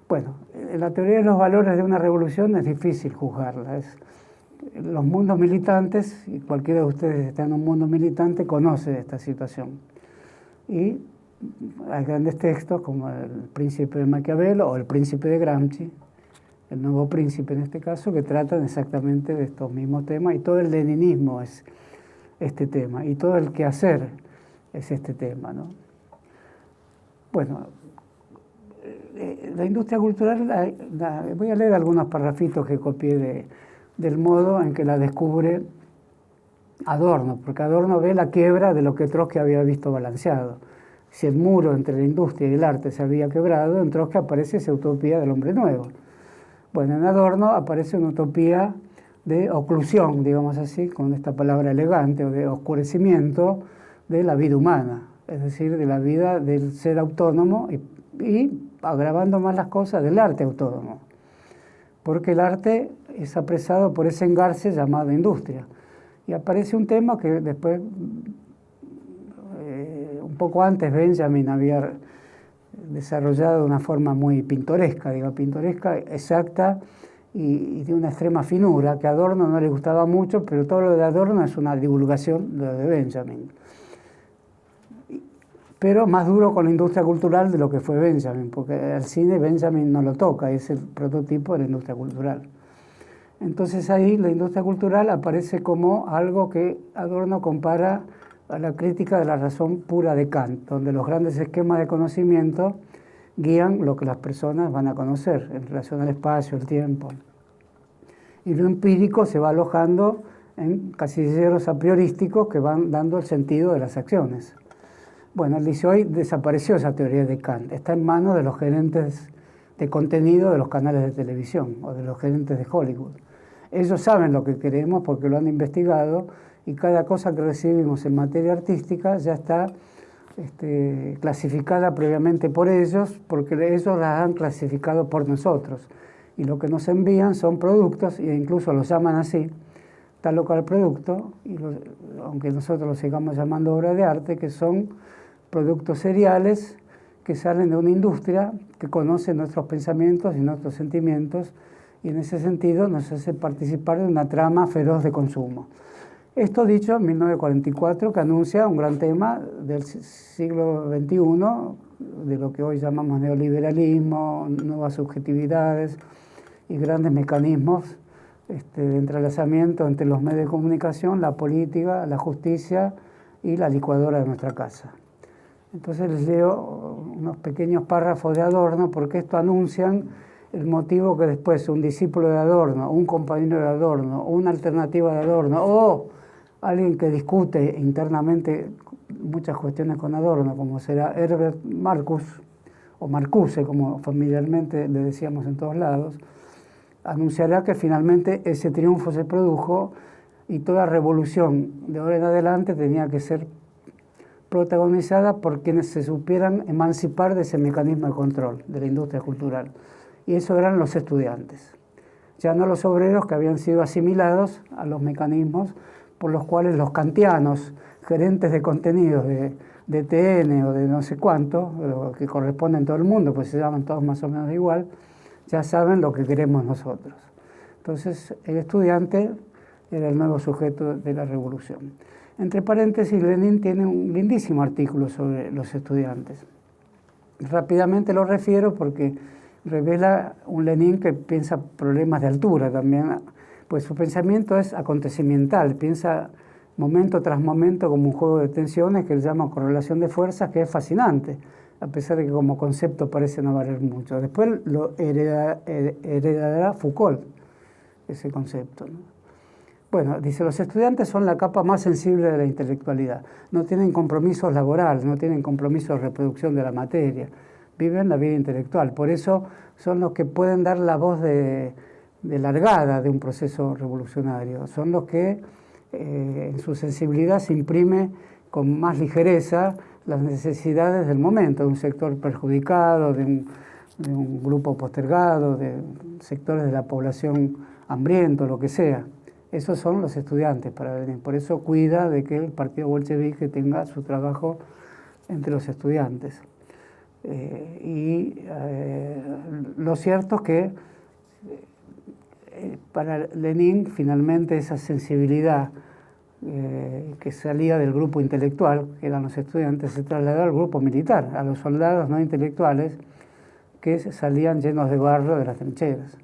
S2: Bueno, en la teoría de los valores de una revolución es difícil juzgarla. Los mundos militantes, y cualquiera de ustedes que está en un mundo militante, conoce esta situación. Y hay grandes textos como El Príncipe de Maquiavelo o El Príncipe de Gramsci, El Nuevo Príncipe en este caso, que tratan exactamente de estos mismos temas, y todo el leninismo es este tema, y todo el quehacer es este tema, ¿no? Bueno, la industria cultural, voy a leer algunos parrafitos que copié del modo en que la descubre Adorno, porque Adorno ve la quiebra de lo que Trotsky había visto balanceado. Si el muro entre la industria y el arte se había quebrado, en Trotsky aparece esa utopía del hombre nuevo. Bueno, en Adorno aparece una utopía de oclusión, digamos así, con esta palabra elegante, o de oscurecimiento de la vida humana, es decir, de la vida del ser autónomo y agravando más las cosas, del arte autónomo, porque el arte es apresado por ese engarce llamado industria. Y aparece un tema que después, un poco antes, Benjamin había desarrollado de una forma muy pintoresca, pintoresca, exacta y de una extrema finura, que a Adorno no le gustaba mucho, pero todo lo de Adorno es una divulgación de lo de Benjamin. Pero más duro con la industria cultural de lo que fue Benjamin, porque al cine Benjamin no lo toca, es el prototipo de la industria cultural. Entonces ahí la industria cultural aparece como algo que Adorno compara a la crítica de la razón pura de Kant, donde los grandes esquemas de conocimiento guían lo que las personas van a conocer en relación al espacio, el tiempo. Y lo empírico se va alojando en casilleros a priorísticos que van dando el sentido de las acciones. Bueno, él dice, hoy desapareció esa teoría de Kant, está en manos de los gerentes de contenido de los canales de televisión o de los gerentes de Hollywood. Ellos saben lo que queremos porque lo han investigado y cada cosa que recibimos en materia artística ya está clasificada previamente por ellos, porque ellos las han clasificado por nosotros. Y lo que nos envían son productos, e incluso los llaman así, tal o cual producto, aunque nosotros los sigamos llamando obra de arte, que son productos seriales que salen de una industria que conoce nuestros pensamientos y nuestros sentimientos, y en ese sentido nos hace participar de una trama feroz de consumo. Esto dicho en 1944, que anuncia un gran tema del siglo XXI, de lo que hoy llamamos neoliberalismo, nuevas subjetividades y grandes mecanismos de entrelazamiento entre los medios de comunicación, la política, la justicia y la licuadora de nuestra casa. Entonces les leo unos pequeños párrafos de Adorno, porque esto anuncian el motivo que después un discípulo de Adorno, un compañero de Adorno, una alternativa de Adorno, o alguien que discute internamente muchas cuestiones con Adorno, como será Herbert Marcuse, o Marcuse, como familiarmente le decíamos en todos lados, anunciará que finalmente ese triunfo se produjo y toda revolución de ahora en adelante tenía que ser protagonizada por quienes se supieran emancipar de ese mecanismo de control de la industria cultural. Y eso eran los estudiantes, ya no los obreros que habían sido asimilados a los mecanismos por los cuales los kantianos, gerentes de contenidos de TN o de no sé cuánto, que corresponden en todo el mundo, pues se llaman todos más o menos igual, ya saben lo que queremos nosotros. Entonces el estudiante era el nuevo sujeto de la revolución. Entre paréntesis, Lenin tiene un lindísimo artículo sobre los estudiantes. Rápidamente lo refiero porque revela un Lenin que piensa problemas de altura también, pues su pensamiento es acontecimiental, piensa momento tras momento como un juego de tensiones que él llama correlación de fuerzas, que es fascinante, a pesar de que como concepto parece no valer mucho. Después lo heredará Foucault, ese concepto, ¿no? Bueno, dice, los estudiantes son la capa más sensible de la intelectualidad. No tienen compromisos laborales, no tienen compromisos de reproducción de la materia. Viven la vida intelectual. Por eso son los que pueden dar la voz de largada de un proceso revolucionario. Son los que en su sensibilidad se imprime con más ligereza las necesidades del momento, de un sector perjudicado, de un grupo postergado, de sectores de la población hambriento, lo que sea. Esos son los estudiantes para Lenin. Por eso cuida de que el partido bolchevique tenga su trabajo entre los estudiantes. Lo cierto es que para Lenin finalmente esa sensibilidad que salía del grupo intelectual, que eran los estudiantes, se trasladó al grupo militar, a los soldados no intelectuales que salían llenos de barro de las trincheras.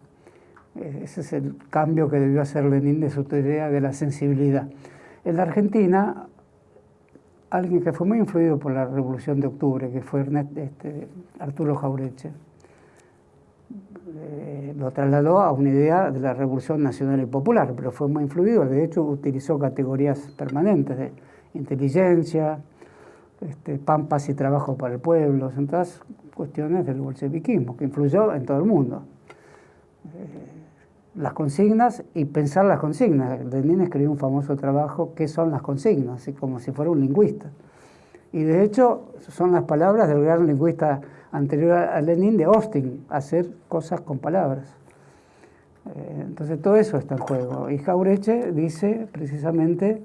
S2: Ese es el cambio que debió hacer Lenin de su teoría de la sensibilidad. En la Argentina, alguien que fue muy influido por la Revolución de Octubre, que fue Arturo Jauretche, lo trasladó a una idea de la Revolución Nacional y Popular, pero fue muy influido. De hecho, utilizó categorías permanentes de inteligencia, pampas y trabajo para el pueblo, son todas cuestiones del bolcheviquismo, que influyó en todo el mundo. Las consignas y pensar las consignas. Lenin escribió un famoso trabajo, ¿qué son las consignas?, así como si fuera un lingüista. Y de hecho, son las palabras del gran lingüista anterior a Lenin, de Austin, hacer cosas con palabras. Entonces todo eso está en juego. Y Jauretche dice precisamente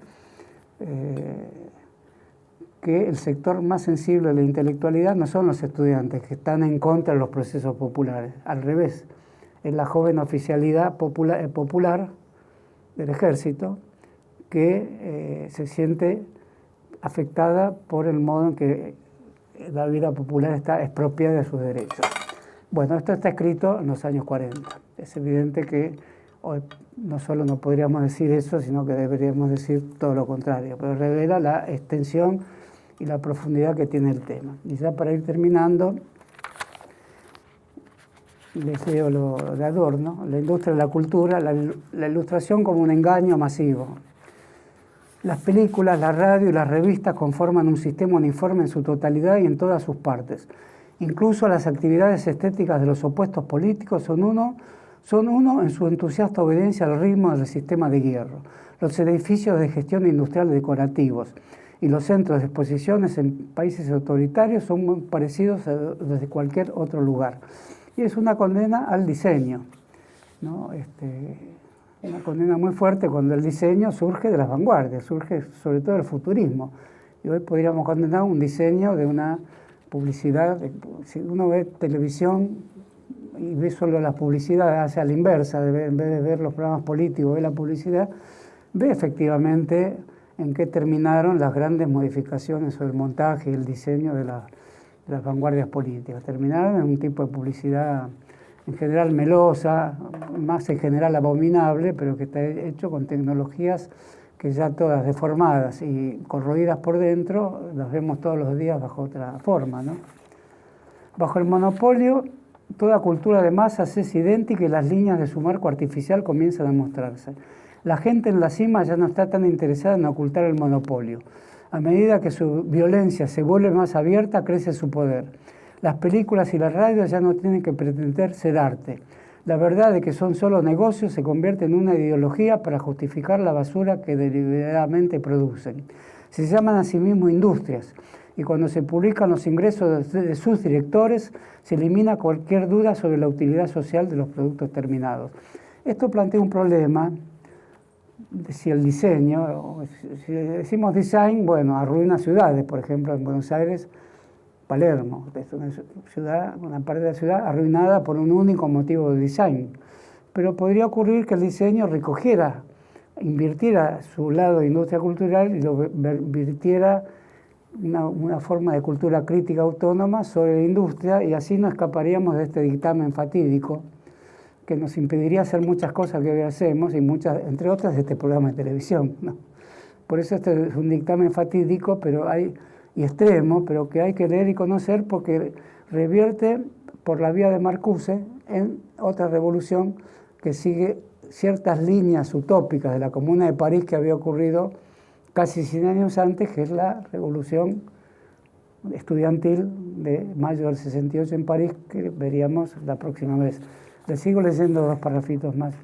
S2: que el sector más sensible de la intelectualidad no son los estudiantes que están en contra de los procesos populares, al revés, es la joven oficialidad popular del ejército que se siente afectada por el modo en que la vida popular está expropiada de sus derechos. Bueno, esto está escrito en los años 40. Es evidente que hoy no solo no podríamos decir eso, sino que deberíamos decir todo lo contrario, pero revela la extensión y la profundidad que tiene el tema. Y ya para ir terminando, les leo lo de Adorno: la industria de la cultura, la ilustración como un engaño masivo. Las películas, la radio y las revistas conforman un sistema uniforme en su totalidad y en todas sus partes. Incluso las actividades estéticas de los opuestos políticos son uno en su entusiasta obediencia al ritmo del sistema de hierro. Los edificios de gestión industrial decorativos y los centros de exposiciones en países autoritarios son muy parecidos desde cualquier otro lugar. Y es una condena al diseño, ¿no? Una condena muy fuerte cuando el diseño surge de las vanguardias, surge sobre todo del futurismo. Y hoy podríamos condenar un diseño de una publicidad. Si uno ve televisión y ve solo la publicidad, hace a la inversa, en vez de ver los programas políticos, ve la publicidad, ve efectivamente en qué terminaron las grandes modificaciones sobre el montaje y el diseño de las vanguardias políticas. Terminaron en un tipo de publicidad en general melosa, más en general abominable, pero que está hecho con tecnologías que ya todas deformadas y corroídas por dentro, las vemos todos los días bajo otra forma, ¿no? Bajo el monopolio, toda cultura de masas es idéntica y las líneas de su marco artificial comienzan a mostrarse. La gente en la cima ya no está tan interesada en ocultar el monopolio. A medida que su violencia se vuelve más abierta, crece su poder. Las películas y las radios ya no tienen que pretender ser arte. La verdad de que son solo negocios se convierte en una ideología para justificar la basura que deliberadamente producen. Se llaman a sí mismos industrias y cuando se publican los ingresos de sus directores se elimina cualquier duda sobre la utilidad social de los productos terminados. Esto plantea un problema. Si el diseño, si decimos design, bueno, arruina ciudades, por ejemplo, en Buenos Aires, Palermo, es una parte de la ciudad arruinada por un único motivo de design. Pero podría ocurrir que el diseño recogiera, invirtiera su lado de industria cultural y lo virtiera una forma de cultura crítica autónoma sobre la industria, y así no escaparíamos de este dictamen fatídico que nos impediría hacer muchas cosas que hoy hacemos, y muchas, entre otras, de este programa de televisión, ¿no? Por eso este es un dictamen fatídico y extremo, pero que hay que leer y conocer porque revierte por la vía de Marcuse en otra revolución que sigue ciertas líneas utópicas de la Comuna de París que había ocurrido casi 100 años antes, que es la revolución estudiantil de mayo del 68 en París, que veríamos la próxima vez. Les sigo leyendo dos parrafitos más.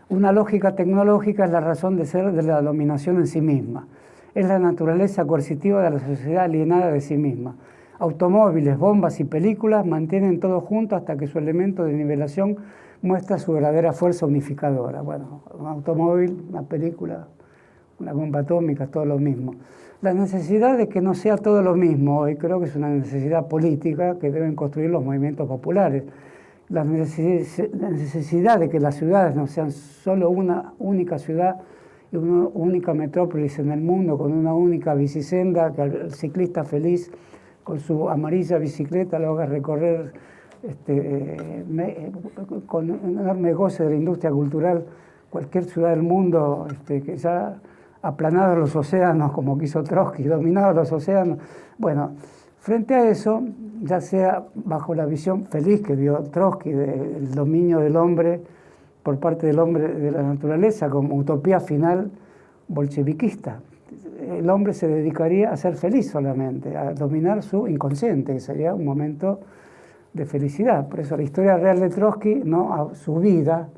S2: Una lógica tecnológica es la razón de ser de la dominación en sí misma. Es la naturaleza coercitiva de la sociedad alienada de sí misma. Automóviles, bombas y películas mantienen todo junto hasta que su elemento de nivelación muestra su verdadera fuerza unificadora. Bueno, un automóvil, una película, una bomba atómica, todo lo mismo. La necesidad de que no sea todo lo mismo hoy creo que es una necesidad política que deben construir los movimientos populares. La necesidad de que las ciudades no sean solo una única ciudad y una única metrópolis en el mundo, con una única bicisenda, que el ciclista feliz con su amarilla bicicleta lo haga recorrer con un enorme goce de la industria cultural cualquier ciudad del mundo, que ya aplanado los océanos, como quiso Trotsky, dominado los océanos. Bueno, Frente a eso, ya sea bajo la visión feliz que vio Trotsky del dominio del hombre por parte del hombre de la naturaleza como utopía final bolcheviquista, el hombre se dedicaría a ser feliz solamente, a dominar su inconsciente, que sería un momento de felicidad. Por eso la historia real de Trotsky, no a su vida,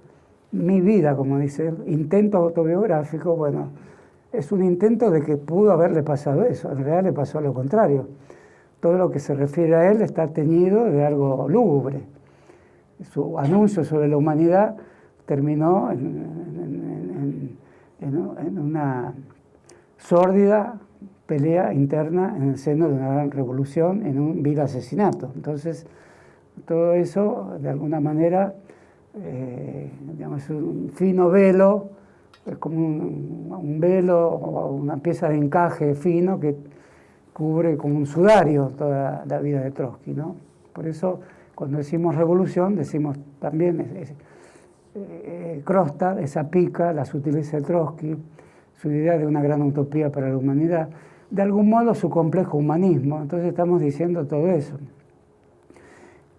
S2: mi vida, como dice él, intento autobiográfico, bueno, es un intento de que pudo haberle pasado eso, en realidad le pasó lo contrario. Todo lo que se refiere a él está teñido de algo lúgubre. Su anuncio sobre la humanidad terminó en una sórdida pelea interna en el seno de una gran revolución, en un vil asesinato. Entonces, todo eso, de alguna manera, digamos, un fino velo, es como un velo o una pieza de encaje fino que cubre como un sudario toda la vida de Trotsky, ¿no? Por eso, cuando decimos revolución, decimos también Kronstadt, esa pica, la sutileza de Trotsky, su idea de una gran utopía para la humanidad, de algún modo su complejo humanismo. Entonces estamos diciendo todo eso.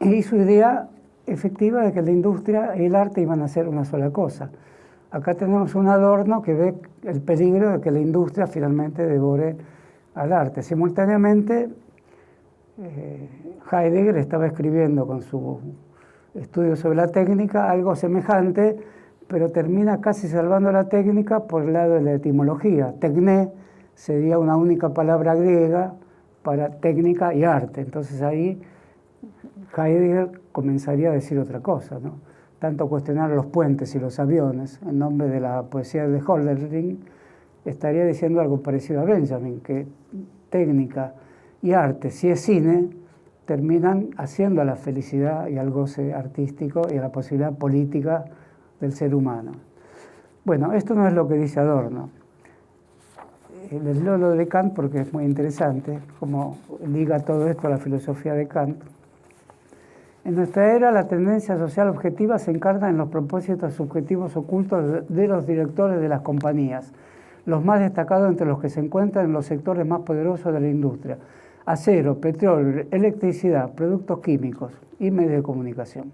S2: Y su idea efectiva de que la industria y el arte iban a ser una sola cosa. Acá tenemos un Adorno que ve el peligro de que la industria finalmente devore al arte. Simultáneamente, Heidegger estaba escribiendo con su estudio sobre la técnica algo semejante, pero termina casi salvando la técnica por el lado de la etimología. Tecné sería una única palabra griega para técnica y arte. Entonces ahí Heidegger comenzaría a decir otra cosa, ¿no? Tanto cuestionar los puentes y los aviones en nombre de la poesía de Hölderlin, estaría diciendo algo parecido a Benjamin, que técnica y arte, si es cine, terminan haciendo a la felicidad y al goce artístico y a la posibilidad política del ser humano. Bueno, esto no es lo que dice Adorno. Les leo lo de Kant porque es muy interesante, como liga todo esto a la filosofía de Kant. En nuestra era, la tendencia social objetiva se encarna en los propósitos subjetivos ocultos de los directores de las compañías, los más destacados entre los que se encuentran en los sectores más poderosos de la industria: acero, petróleo, electricidad, productos químicos y medios de comunicación.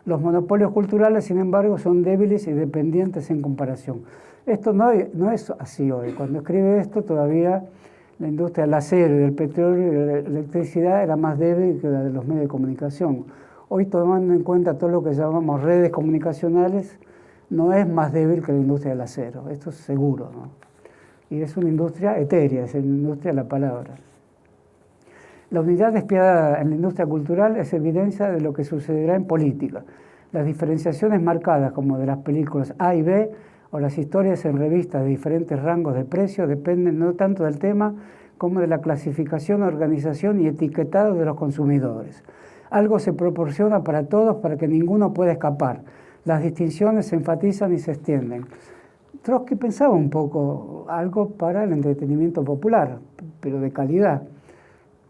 S2: Los monopolios culturales, sin embargo, son débiles y dependientes en comparación. Esto no es así hoy. Cuando escribe esto, todavía la industria del acero y del petróleo y de la electricidad era más débil que la de los medios de comunicación. Hoy, tomando en cuenta todo lo que llamamos redes comunicacionales, no es más débil que la industria del acero. Esto es seguro, ¿no? Y es una industria etérea, es una industria de la palabra. La unidad despiadada en la industria cultural es evidencia de lo que sucederá en política. Las diferenciaciones marcadas, como de las películas A y B, o las historias en revistas de diferentes rangos de precio, dependen no tanto del tema como de la clasificación, organización y etiquetado de los consumidores. Algo se proporciona para todos para que ninguno pueda escapar. Las distinciones se enfatizan y se extienden. Trotsky pensaba un poco algo para el entretenimiento popular, pero de calidad.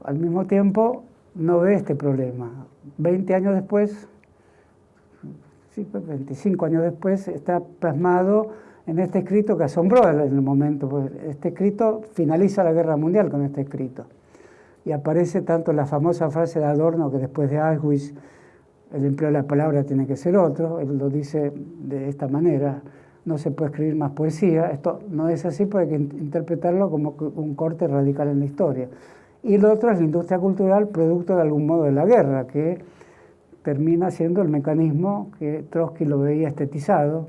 S2: Al mismo tiempo, no ve este problema. 20 años después, 25 años después, está plasmado en este escrito que asombró en el momento. Pues este escrito finaliza la Guerra Mundial con este escrito. Y aparece tanto la famosa frase de Adorno que después de Auschwitz el empleo de la palabra tiene que ser otro. Él lo dice de esta manera: no se puede escribir más poesía. Esto no es así, porque hay que interpretarlo como un corte radical en la historia. Y el otro es la industria cultural, producto de algún modo de la guerra, que termina siendo el mecanismo que Trotsky lo veía estetizado,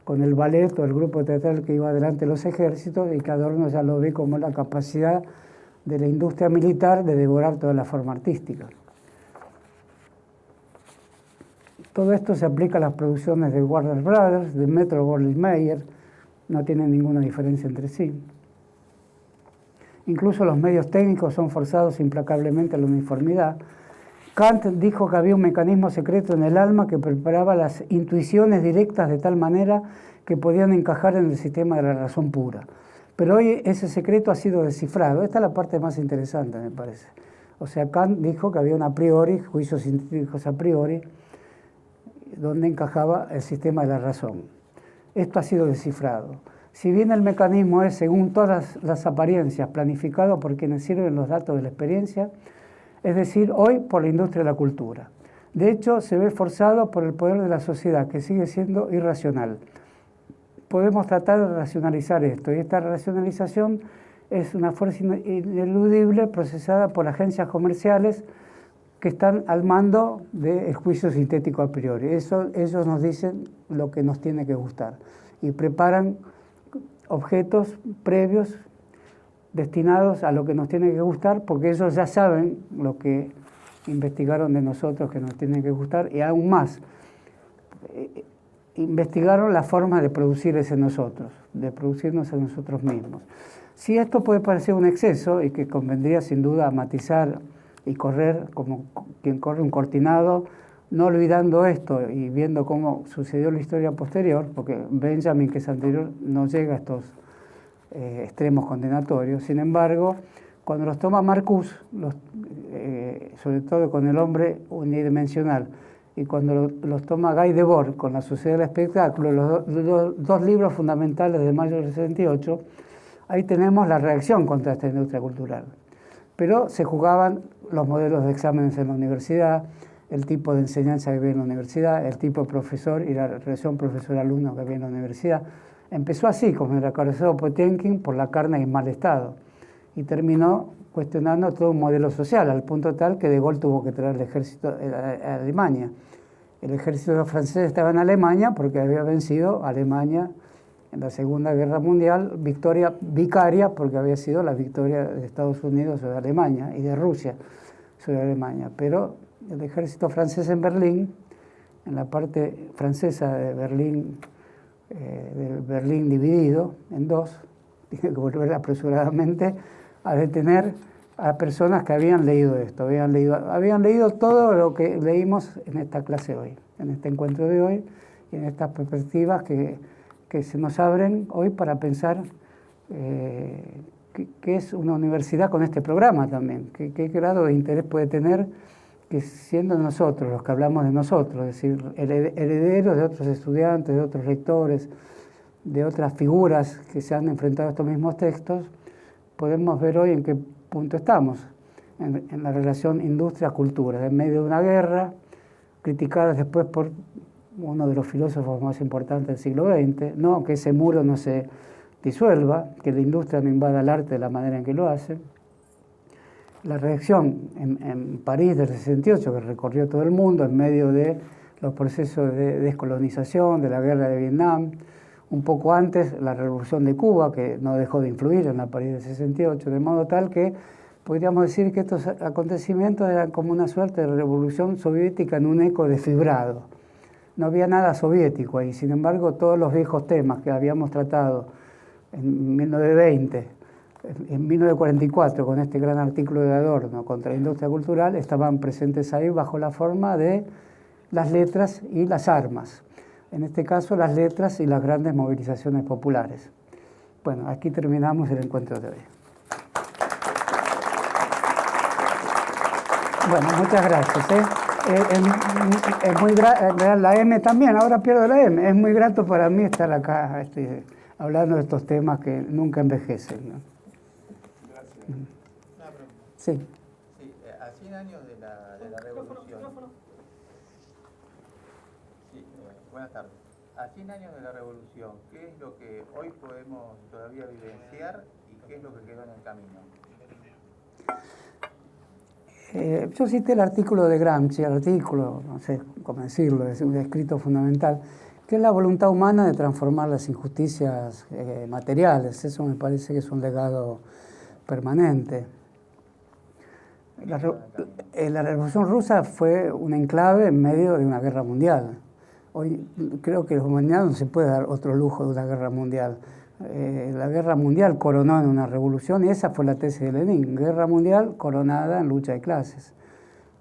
S2: con el ballet o el grupo teatral que iba delante de los ejércitos, y que Adorno ya lo ve como la capacidad de la industria militar de devorar toda la forma artística. Todo esto se aplica a las producciones de Warner Brothers, de Metro-Goldwyn-Mayer, no tienen ninguna diferencia entre sí. Incluso los medios técnicos son forzados implacablemente a la uniformidad. Kant dijo que había un mecanismo secreto en el alma que preparaba las intuiciones directas de tal manera que podían encajar en el sistema de la razón pura. Pero hoy ese secreto ha sido descifrado. Esta es la parte más interesante, me parece. O sea, Kant dijo que había un a priori, juicios científicos a priori, donde encajaba el sistema de la razón. Esto ha sido descifrado. Si bien el mecanismo es, según todas las apariencias, planificado por quienes sirven los datos de la experiencia, es decir, hoy por la industria de la cultura. De hecho, se ve forzado por el poder de la sociedad, que sigue siendo irracional. Podemos tratar de racionalizar esto, y esta racionalización es una fuerza ineludible procesada por agencias comerciales que están al mando del juicio sintético a priori. Ellos nos dicen lo que nos tiene que gustar y preparan objetos previos destinados a lo que nos tiene que gustar, porque ellos ya saben lo que investigaron de nosotros que nos tiene que gustar, y aún más, investigaron la forma de producir ese nosotros, de producirnos a nosotros mismos. Si esto puede parecer un exceso, y que convendría sin duda matizar y correr como quien corre un cortinado, no olvidando esto y viendo cómo sucedió la historia posterior, porque Benjamin, que es anterior, no llega a estos extremos condenatorios. Sin embargo, cuando los toma Marcuse, sobre todo con El hombre unidimensional, y cuando los toma Guy Debord con La sociedad del espectáculo, los dos libros fundamentales de mayo del 68, ahí tenemos la reacción contra esta industria cultural. Pero se jugaban los modelos de exámenes en la universidad, el tipo de enseñanza que había en la universidad, el tipo de profesor y la relación profesor-alumno que había en la universidad. Empezó así, como el recordado Potemkin, por la carne en mal estado, y terminó cuestionando todo un modelo social, al punto tal que De Gaulle tuvo que traer el ejército a Alemania. El ejército francés estaba en Alemania porque había vencido a Alemania en la Segunda Guerra Mundial, victoria vicaria, porque había sido la victoria de Estados Unidos sobre Alemania y de Rusia sobre Alemania. Pero el ejército francés en Berlín, en la parte francesa de Berlín dividido en dos, tiene que volver apresuradamente a detener a personas que habían leído esto, habían leído todo lo que leímos en esta clase hoy, en este encuentro de hoy, y en estas perspectivas que se nos abren hoy para pensar qué es una universidad con este programa también, qué grado de interés puede tener, que siendo nosotros los que hablamos de nosotros, es decir, herederos de otros estudiantes, de otros lectores, de otras figuras que se han enfrentado a estos mismos textos, podemos ver hoy en qué punto estamos, en la relación industria-cultura, en medio de una guerra, criticada después por uno de los filósofos más importantes del siglo XX, no que ese muro no se disuelva, que la industria no invada el arte de la manera en que lo hace. La reacción en París del 68, que recorrió todo el mundo en medio de los procesos de descolonización, de la guerra de Vietnam, un poco antes la revolución de Cuba, que no dejó de influir en la París del 68, de modo tal que podríamos decir que estos acontecimientos eran como una suerte de revolución soviética en un eco desfibrado. No había nada soviético ahí, sin embargo todos los viejos temas que habíamos tratado en 1920, en 1944 con este gran artículo de Adorno contra la industria cultural, estaban presentes ahí bajo la forma de las letras y las armas. En este caso, las letras y las grandes movilizaciones populares. Bueno, aquí terminamos el encuentro de hoy. Bueno, muchas gracias. Es muy la M también, ahora pierdo la M. Es muy grato para mí estar acá hablando de estos temas que nunca envejecen, ¿no?
S3: Gracias.
S2: Sí.
S3: Sí, a 100 años de la revolución. Sí, buenas tardes. A 100 años de la revolución, ¿qué es lo que hoy podemos todavía vivenciar y qué es lo que quedó en el camino?
S2: Yo cité el artículo de Gramsci, no sé cómo decirlo, es un escrito fundamental, que es la voluntad humana de transformar las injusticias materiales. Eso me parece que es un legado permanente. La Revolución Rusa fue un enclave en medio de una guerra mundial. Hoy creo que la humanidad no se puede dar otro lujo de una guerra mundial. La guerra mundial coronó en una revolución, y esa fue la tesis de Lenin: guerra mundial coronada en lucha de clases.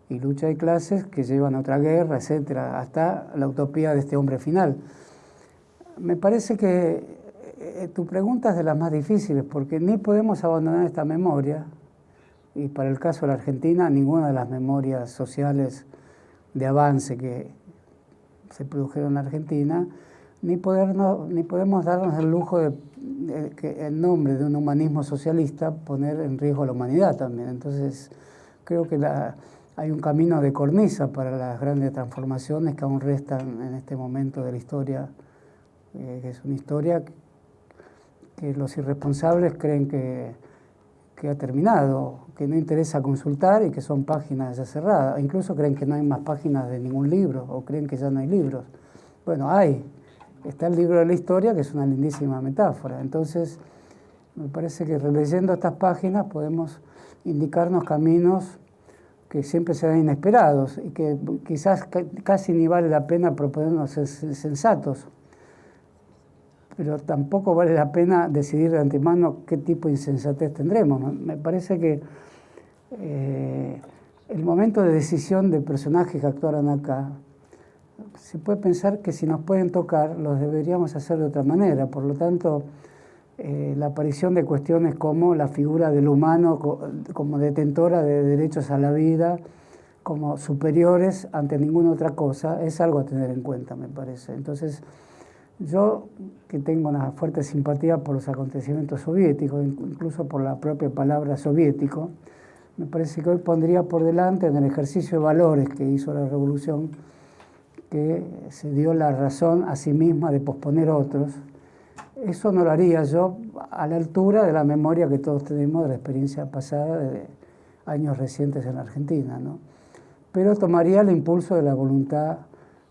S2: Y lucha de clases que llevan a otra guerra, etcétera, hasta la utopía de este hombre final. Me parece que tu pregunta es de las más difíciles, porque ni podemos abandonar esta memoria, y para el caso de la Argentina, ninguna de las memorias sociales de avance que se produjeron en la Argentina, ni podemos darnos el lujo de que en nombre de un humanismo socialista poner en riesgo a la humanidad también. Entonces, Creo que hay un camino de cornisa para las grandes transformaciones que aún restan en este momento de la historia, que es una historia que los irresponsables creen que ha terminado, que no interesa consultar y que son páginas ya cerradas. Incluso creen que no hay más páginas de ningún libro o creen que ya no hay libros. Bueno, está el libro de la historia, que es una lindísima metáfora. Entonces, me parece que releyendo estas páginas podemos indicarnos caminos que siempre serán inesperados y que quizás casi ni vale la pena proponernos ser sensatos, pero tampoco vale la pena decidir de antemano qué tipo de insensatez tendremos. Me parece que el momento de decisión de personajes que actuaron acá, se puede pensar que si nos pueden tocar, los deberíamos hacer de otra manera. Por lo tanto, la aparición de cuestiones como la figura del humano como detentora de derechos a la vida, como superiores ante ninguna otra cosa, es algo a tener en cuenta, me parece. Entonces, yo, que tengo una fuerte simpatía por los acontecimientos soviéticos, incluso por la propia palabra soviético, me parece que hoy pondría por delante en el ejercicio de valores que hizo la revolución, que se dio la razón a sí misma de posponer otros. Eso no lo haría yo a la altura de la memoria que todos tenemos de la experiencia pasada de años recientes en Argentina, ¿no? Pero tomaría el impulso de la voluntad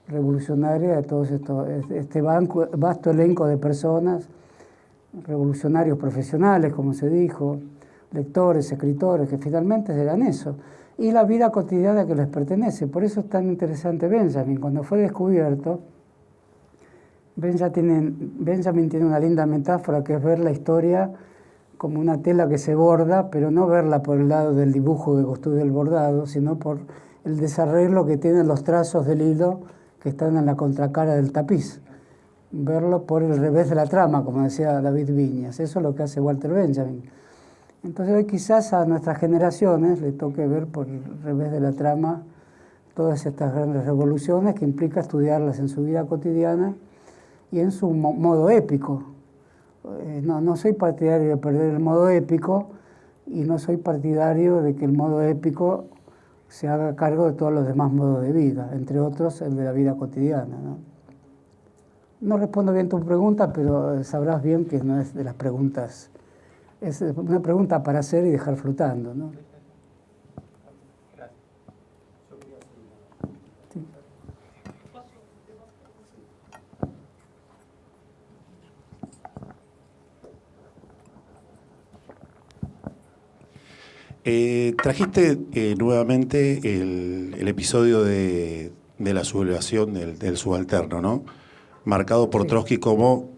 S2: revolucionaria de todos este vasto elenco de personas, revolucionarios profesionales, como se dijo, lectores, escritores, que finalmente eran eso, y la vida cotidiana que les pertenece. Por eso es tan interesante Benjamin. Cuando fue descubierto, Benjamin tiene una linda metáfora, que es ver la historia como una tela que se borda, pero no verla por el lado del dibujo que construye el bordado, sino por el desarreglo que tienen los trazos del hilo que están en la contracara del tapiz. Verlo por el revés de la trama, como decía David Viñas. Eso es lo que hace Walter Benjamin. Entonces hoy quizás a nuestras generaciones le toque ver por el revés de la trama todas estas grandes revoluciones, que implica estudiarlas en su vida cotidiana y en su modo épico. No soy partidario de perder el modo épico y no soy partidario de que el modo épico se haga cargo de todos los demás modos de vida, entre otros el de la vida cotidiana, ¿no? No respondo bien tu pregunta, pero sabrás bien que no es de las preguntas, es una pregunta para hacer y dejar flotando, ¿no?
S4: Trajiste nuevamente el episodio de la sublevación del subalterno, ¿no? Marcado por Trotsky como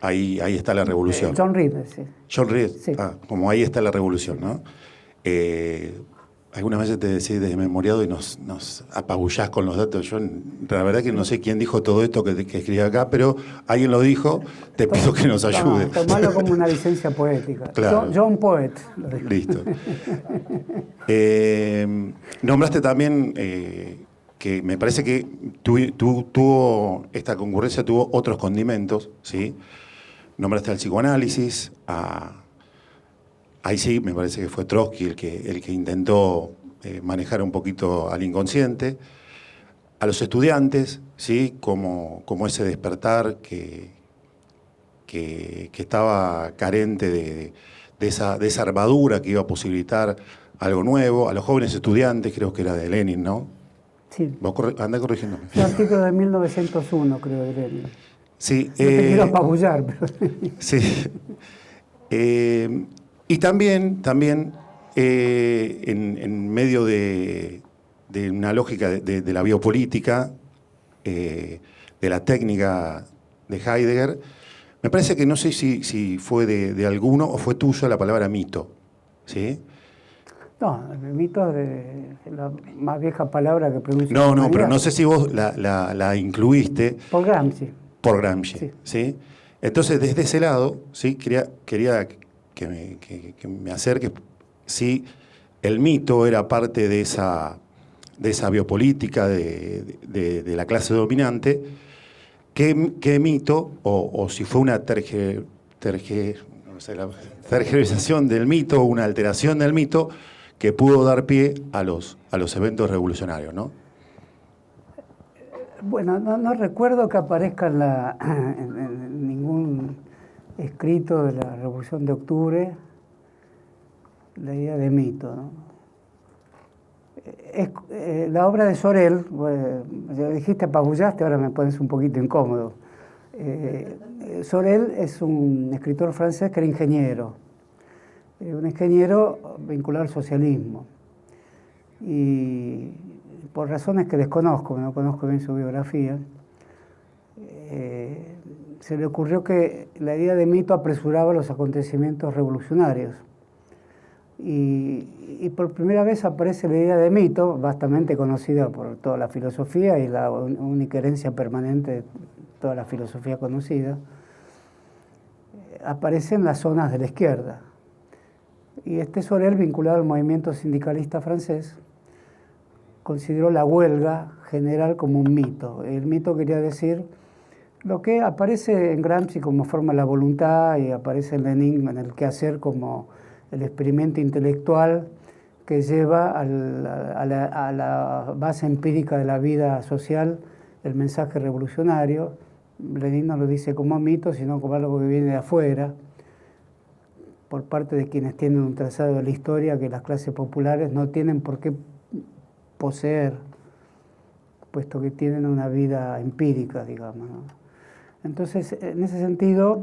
S4: ahí está la revolución.
S2: John Reed, sí.
S4: John Reed,
S2: sí.
S4: Como ahí está la revolución, ¿no? Algunas veces te decís desmemoriado y nos apabullás con los datos. Yo la verdad que no sé quién dijo todo esto que escribí acá, pero alguien lo dijo, te pido que nos ayude.
S2: Tomarlo como una licencia poética.
S4: Claro.
S2: John Poet.
S4: Listo. Nombraste también que me parece que esta concurrencia tuvo otros condimentos, ¿sí? Nombraste al psicoanálisis, ahí sí, me parece que fue Trotsky el que intentó manejar un poquito al inconsciente, a los estudiantes, ¿sí? Como ese despertar que estaba carente de esa armadura que iba a posibilitar algo nuevo, a los jóvenes estudiantes, creo que era de Lenin, ¿no?
S2: Sí.
S4: Anda corrigiéndome.
S2: Un artículo de 1901, creo, de Lenin.
S4: Sí.
S2: No te quiero apabullar, pero...
S4: Sí. Y también en medio de una lógica de la biopolítica, de la técnica de Heidegger, me parece que no sé si fue de alguno o fue tuyo la palabra mito, ¿sí?
S2: No, el mito es la más vieja palabra que pronuncia.
S4: No, pero no sé si vos la incluiste.
S2: Por Gramsci.
S4: Por Gramsci,
S2: sí.
S4: ¿sí? Entonces, desde ese lado, ¿sí? Quería que me acerque si el mito era parte de esa biopolítica de la clase dominante, qué mito, o si fue una tergiversación del mito, o una alteración del mito, que pudo dar pie a los eventos revolucionarios, ¿no?
S2: Bueno, no recuerdo que aparezca en ningún escrito de la Revolución de Octubre la idea de mito, ¿no? La obra de Sorel, bueno, ya dijiste apabullaste, ahora me pones un poquito incómodo. Sorel es un escritor francés que era ingeniero, un ingeniero vinculado al socialismo. Y por razones que desconozco, no conozco bien su biografía, se le ocurrió que la idea de mito apresuraba los acontecimientos revolucionarios. Y por primera vez aparece la idea de mito, bastante conocida por toda la filosofía y la única herencia permanente de toda la filosofía conocida, aparece en las zonas de la izquierda. Y Sorel, vinculado al movimiento sindicalista francés, consideró la huelga general como un mito. El mito quería decir lo que aparece en Gramsci como forma de la voluntad y aparece en Lenin en el quehacer como el experimento intelectual que lleva a la base empírica de la vida social el mensaje revolucionario. Lenin no lo dice como mito, sino como algo que viene de afuera, por parte de quienes tienen un trazado de la historia que las clases populares no tienen por qué poseer, puesto que tienen una vida empírica, digamos, ¿no? Entonces, en ese sentido,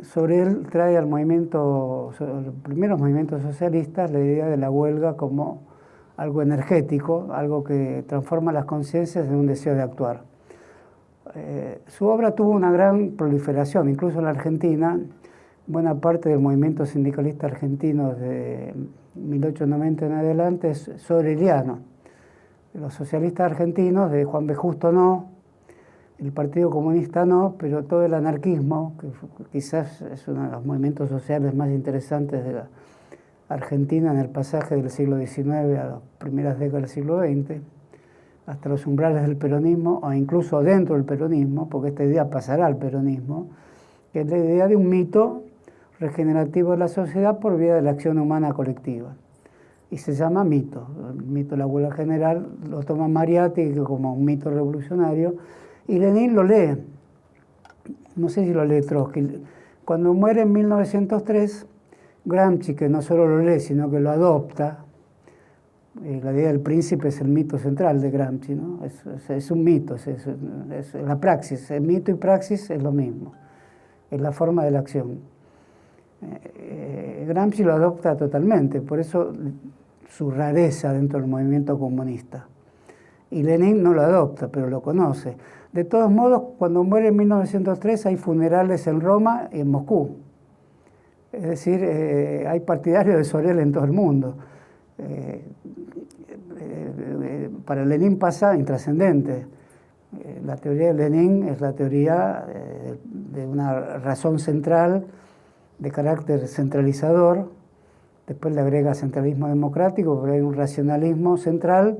S2: Sorel trae al movimiento, los primeros movimientos socialistas, la idea de la huelga como algo energético, algo que transforma las conciencias en un deseo de actuar. Su obra tuvo una gran proliferación, incluso en la Argentina. Buena parte del movimiento sindicalista argentino de 1890 en adelante es soreliano. Los socialistas argentinos, de Juan B. Justo no, el Partido Comunista no, pero todo el anarquismo, que quizás es uno de los movimientos sociales más interesantes de la Argentina en el pasaje del siglo XIX a las primeras décadas del siglo XX, hasta los umbrales del peronismo, o incluso dentro del peronismo, porque esta idea pasará al peronismo, que es la idea de un mito regenerativo de la sociedad por vía de la acción humana colectiva. Y se llama mito. El mito de la huelga general lo toma Mariátegui como un mito revolucionario, y Lenin lo lee. No sé si lo lee Trotsky. Cuando muere en 1903, Gramsci, que no solo lo lee, sino que lo adopta, la idea del príncipe es el mito central de Gramsci, ¿no? Es un mito, es la praxis. El mito y praxis es lo mismo, es la forma de la acción. Gramsci lo adopta totalmente, por eso su rareza dentro del movimiento comunista. Y Lenin no lo adopta, pero lo conoce. De todos modos, cuando muere en 1903 hay funerales en Roma y en Moscú. Es decir, hay partidarios de Sorel en todo el mundo. Para Lenin pasa intrascendente. La teoría de Lenin es la teoría de una razón central de carácter centralizador. Después le agrega centralismo democrático, pero hay un racionalismo central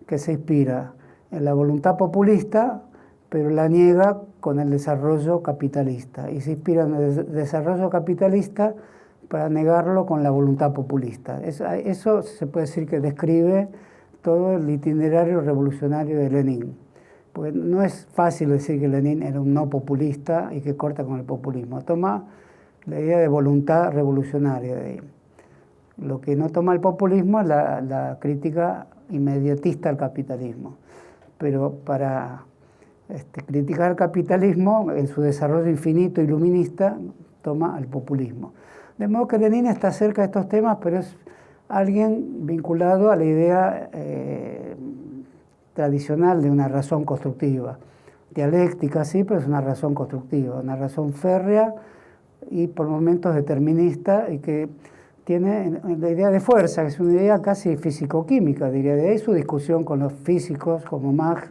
S2: que se inspira en la voluntad populista, pero la niega con el desarrollo capitalista. Y se inspira en el desarrollo capitalista para negarlo con la voluntad populista. Eso se puede decir que describe todo el itinerario revolucionario de Lenin. Pues no es fácil decir que Lenin era un no populista y que corta con el populismo. Toma la idea de voluntad revolucionaria de ahí. Lo que no toma el populismo es la crítica inmediatista al capitalismo. Pero para criticar el capitalismo, en su desarrollo infinito iluminista, toma al populismo. De modo que Lenin está cerca de estos temas, pero es alguien vinculado a la idea tradicional de una razón constructiva. Dialéctica, sí, pero es una razón constructiva, una razón férrea y por momentos determinista, y que tiene la idea de fuerza, que es una idea casi físico-química, diría. De ahí su discusión con los físicos como Mach,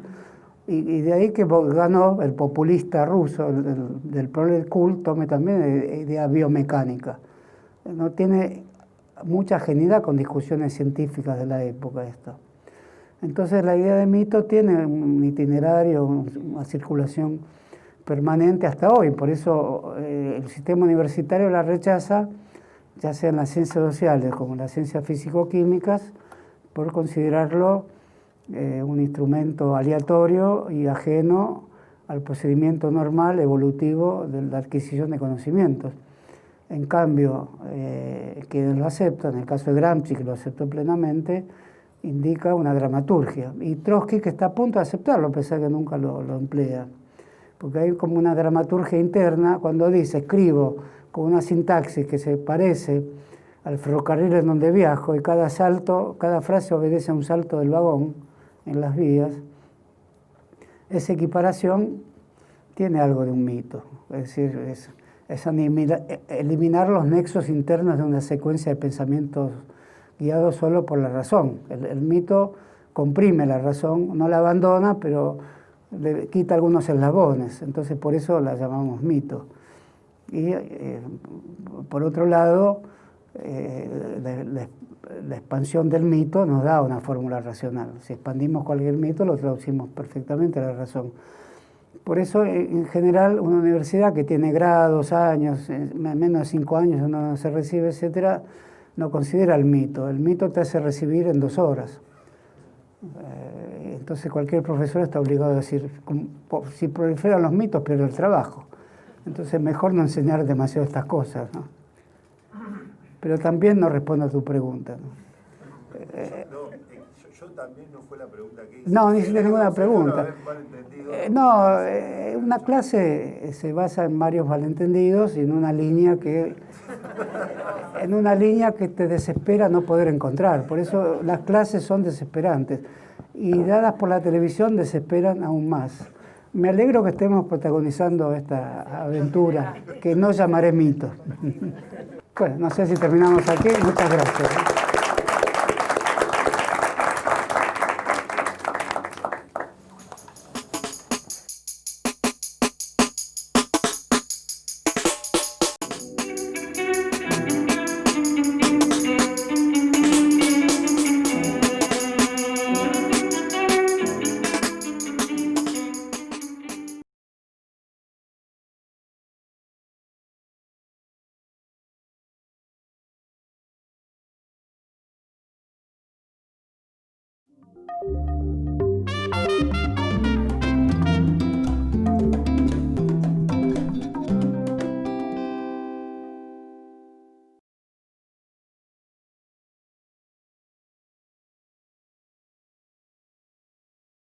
S2: y de ahí que ganó el populista ruso, del Proletkult, tome también idea biomecánica. No tiene mucha afinidad con discusiones científicas de la época esto. Entonces la idea de mito tiene un itinerario, una circulación permanente hasta hoy. Por eso el sistema universitario la rechaza, ya sea en las ciencias sociales como en las ciencias físico-químicas, por considerarlo un instrumento aleatorio y ajeno al procedimiento normal evolutivo de la adquisición de conocimientos. En cambio, quienes lo aceptan, en el caso de Gramsci, que lo aceptó plenamente, indica una dramaturgia. Y Trotsky, que está a punto de aceptarlo, a pesar de que nunca lo emplea. Porque hay como una dramaturgia interna cuando dice, escribo con una sintaxis que se parece al ferrocarril en donde viajo, y cada frase obedece a un salto del vagón en las vías. Esa equiparación tiene algo de un mito, es decir, es eliminar los nexos internos de una secuencia de pensamientos guiados solo por la razón. El mito comprime la razón, no la abandona, pero le quita algunos eslabones, entonces por eso la llamamos mito. Y por otro lado, la expansión del mito nos da una fórmula racional. Si expandimos cualquier mito, lo traducimos perfectamente a la razón. Por eso, en general, una universidad que tiene grados, años, menos de 5 años uno no se recibe, etcétera, no considera el mito. El mito te hace recibir en 2 horas. Entonces cualquier profesor está obligado a decir, si proliferan los mitos, pierde el trabajo. Entonces mejor no enseñar demasiado estas cosas, ¿no? Pero también no respondo a tu pregunta, ¿no?
S5: Yo también no fue la pregunta que hice.
S2: No, ni hiciste ninguna pregunta.
S5: No,
S2: Una clase se basa en varios malentendidos y en una línea que te desespera no poder encontrar. Por eso las clases son desesperantes. Y dadas por la televisión desesperan aún más. Me alegro que estemos protagonizando esta aventura, que no llamaré mito. Bueno, no sé si terminamos aquí. Muchas gracias.